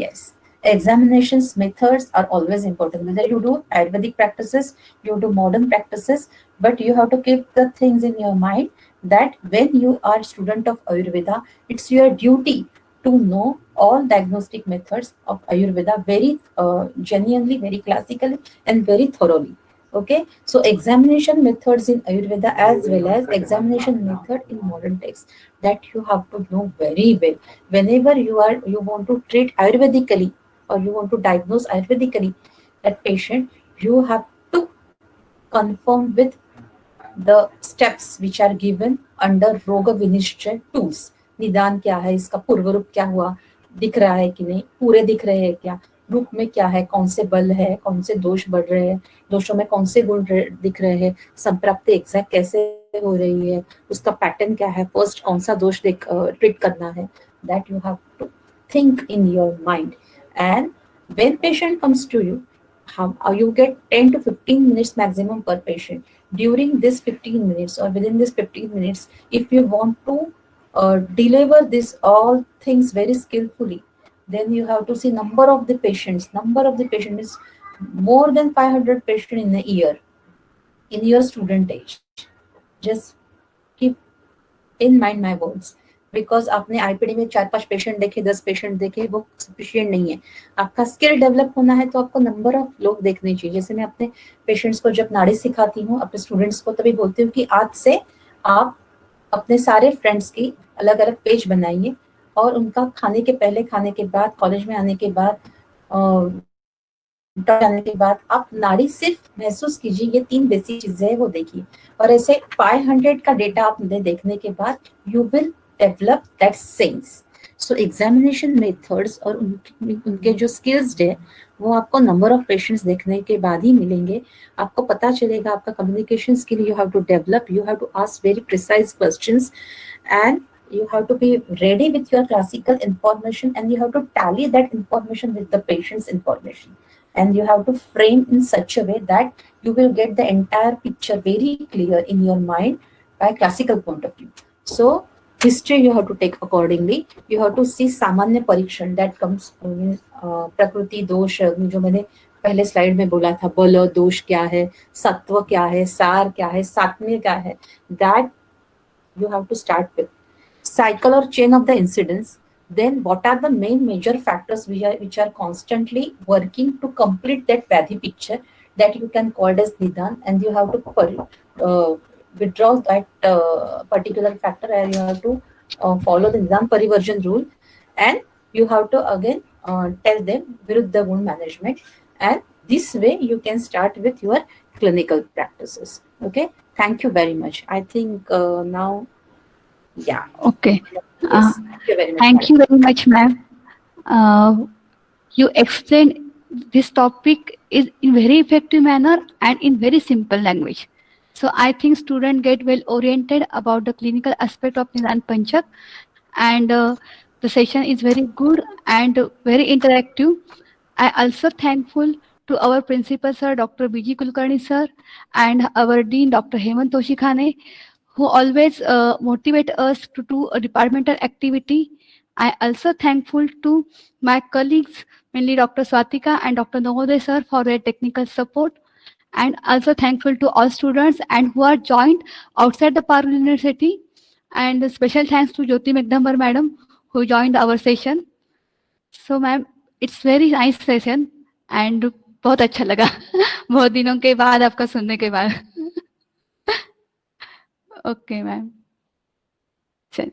Yes. Examinations methods are always important. Whether you do Ayurvedic practices, you do modern practices, but you have to keep the things in your mind that when you are student of Ayurveda, it's your duty to know all diagnostic methods of Ayurveda very genuinely, very classically, and very thoroughly. Okay, so examination methods in Ayurveda as well as examination method in modern texts, that you have to know very well. Whenever you want to treat Ayurvedically or you want to diagnose Ayurvedically that patient, you have to confirm with the steps which are given under Roga Vinishchay tools. निदान क्या है, इसका पूर्व रूप क्या हुआ, दिख रहा है कि नहीं, पूरे दिख रहे हैं क्या, रूप में क्या है, कौन से बल है, कौन से दोष बढ़ रहे हैं, दोषों में कौन से गुण दिख रहे हैं, संप्राप्ति एग्जैक्ट कैसे हो रही है, उसका पैटर्न क्या है, फर्स्ट कौन सा दोष ट्रीट करना है. That you have to think in your mind. And when patient comes to you, you get 10 to 15 minutes maximum per patient. During this 15 minutes or within this 15 minutes, if you want to deliver this all things very skillfully, then you have to see number of the patients. Number of the patient is more than 500 patients in a year in your student age. Just keep in mind my words. Because आपने IPD में 4-5 patient देखे, 10 patient देखे, वो sufficient नहीं है. आपका skill develop होना है तो आपको नंबर ऑफ लोग देखने चाहिए. जैसे मैं अपने पेशेंट्स को जब नाड़ी सिखाती हूँ, अपने स्टूडेंट्स को तभी बोलती हूँ कि आज से आप अपने सारे फ्रेंड्स की अलग अलग पेज बनाइए और उनका खाने के पहले, खाने के बाद, कॉलेज में आने के बाद, जाने के बाद आप नाड़ी सिर्फ महसूस कीजिए. ये 3 बेसिक चीजें हैं, वो देखिए. और ऐसे 500 का डेटा आपने देखने के बाद you will develop that sense. So examination methods और उनके जो स्किल्स है वो आपको नंबर ऑफ पेशेंट्स देखने के बाद ही मिलेंगे. आपको पता चलेगा आपका communication skill you have to develop. You have to ask very precise questions and you have to be ready with your classical information, and you have to tally that information with the patient's information, and you have to frame in such a way that you will get the entire picture very clear in your mind by classical point of view. So history you have to take accordingly. You have to see सामान्य परीक्षण that comes प्रकृति दोष जो मैंने पहले slide में बोला था. बल दोष क्या है, सत्व क्या है, सार क्या है, सात्म्य क्या है, that you have to start with. Cycle or chain of the incidents. Then what are the main major factors which are constantly working to complete that Vyadhi picture that you can call as Nidan, and you have to withdraw that particular factor, and you have to follow the Nidan Parivarjan rule, and you have to again tell them Viruddha Gun management, and this way you can start with your clinical practices. Okay, thank you very much. I think now, yeah. Okay. Yes, thank you very much, Thank you madam. very much, ma'am. You explained this topic is in very effective manner and in very simple language. So I think students get well oriented about the clinical aspect of Nidan Panchak, and the session is very good and very interactive. I also thankful to our principal sir, Dr. B.G. Kulkarni sir, and our dean, Dr. Hemant Toshikhane, who always motivate us to do a departmental activity. I also thankful to my colleagues, mainly Dr. Swatika and Dr. Navodaya sir, for their technical support. And also thankful to all students and who are joined outside the Parul University. And a special thanks to Jyoti Megdambar madam who joined our session. So ma'am, it's very nice session and बहुत अच्छा लगा बहुत दिनों के बाद आपका सुनने के बाद. ओके मैम, चलिए.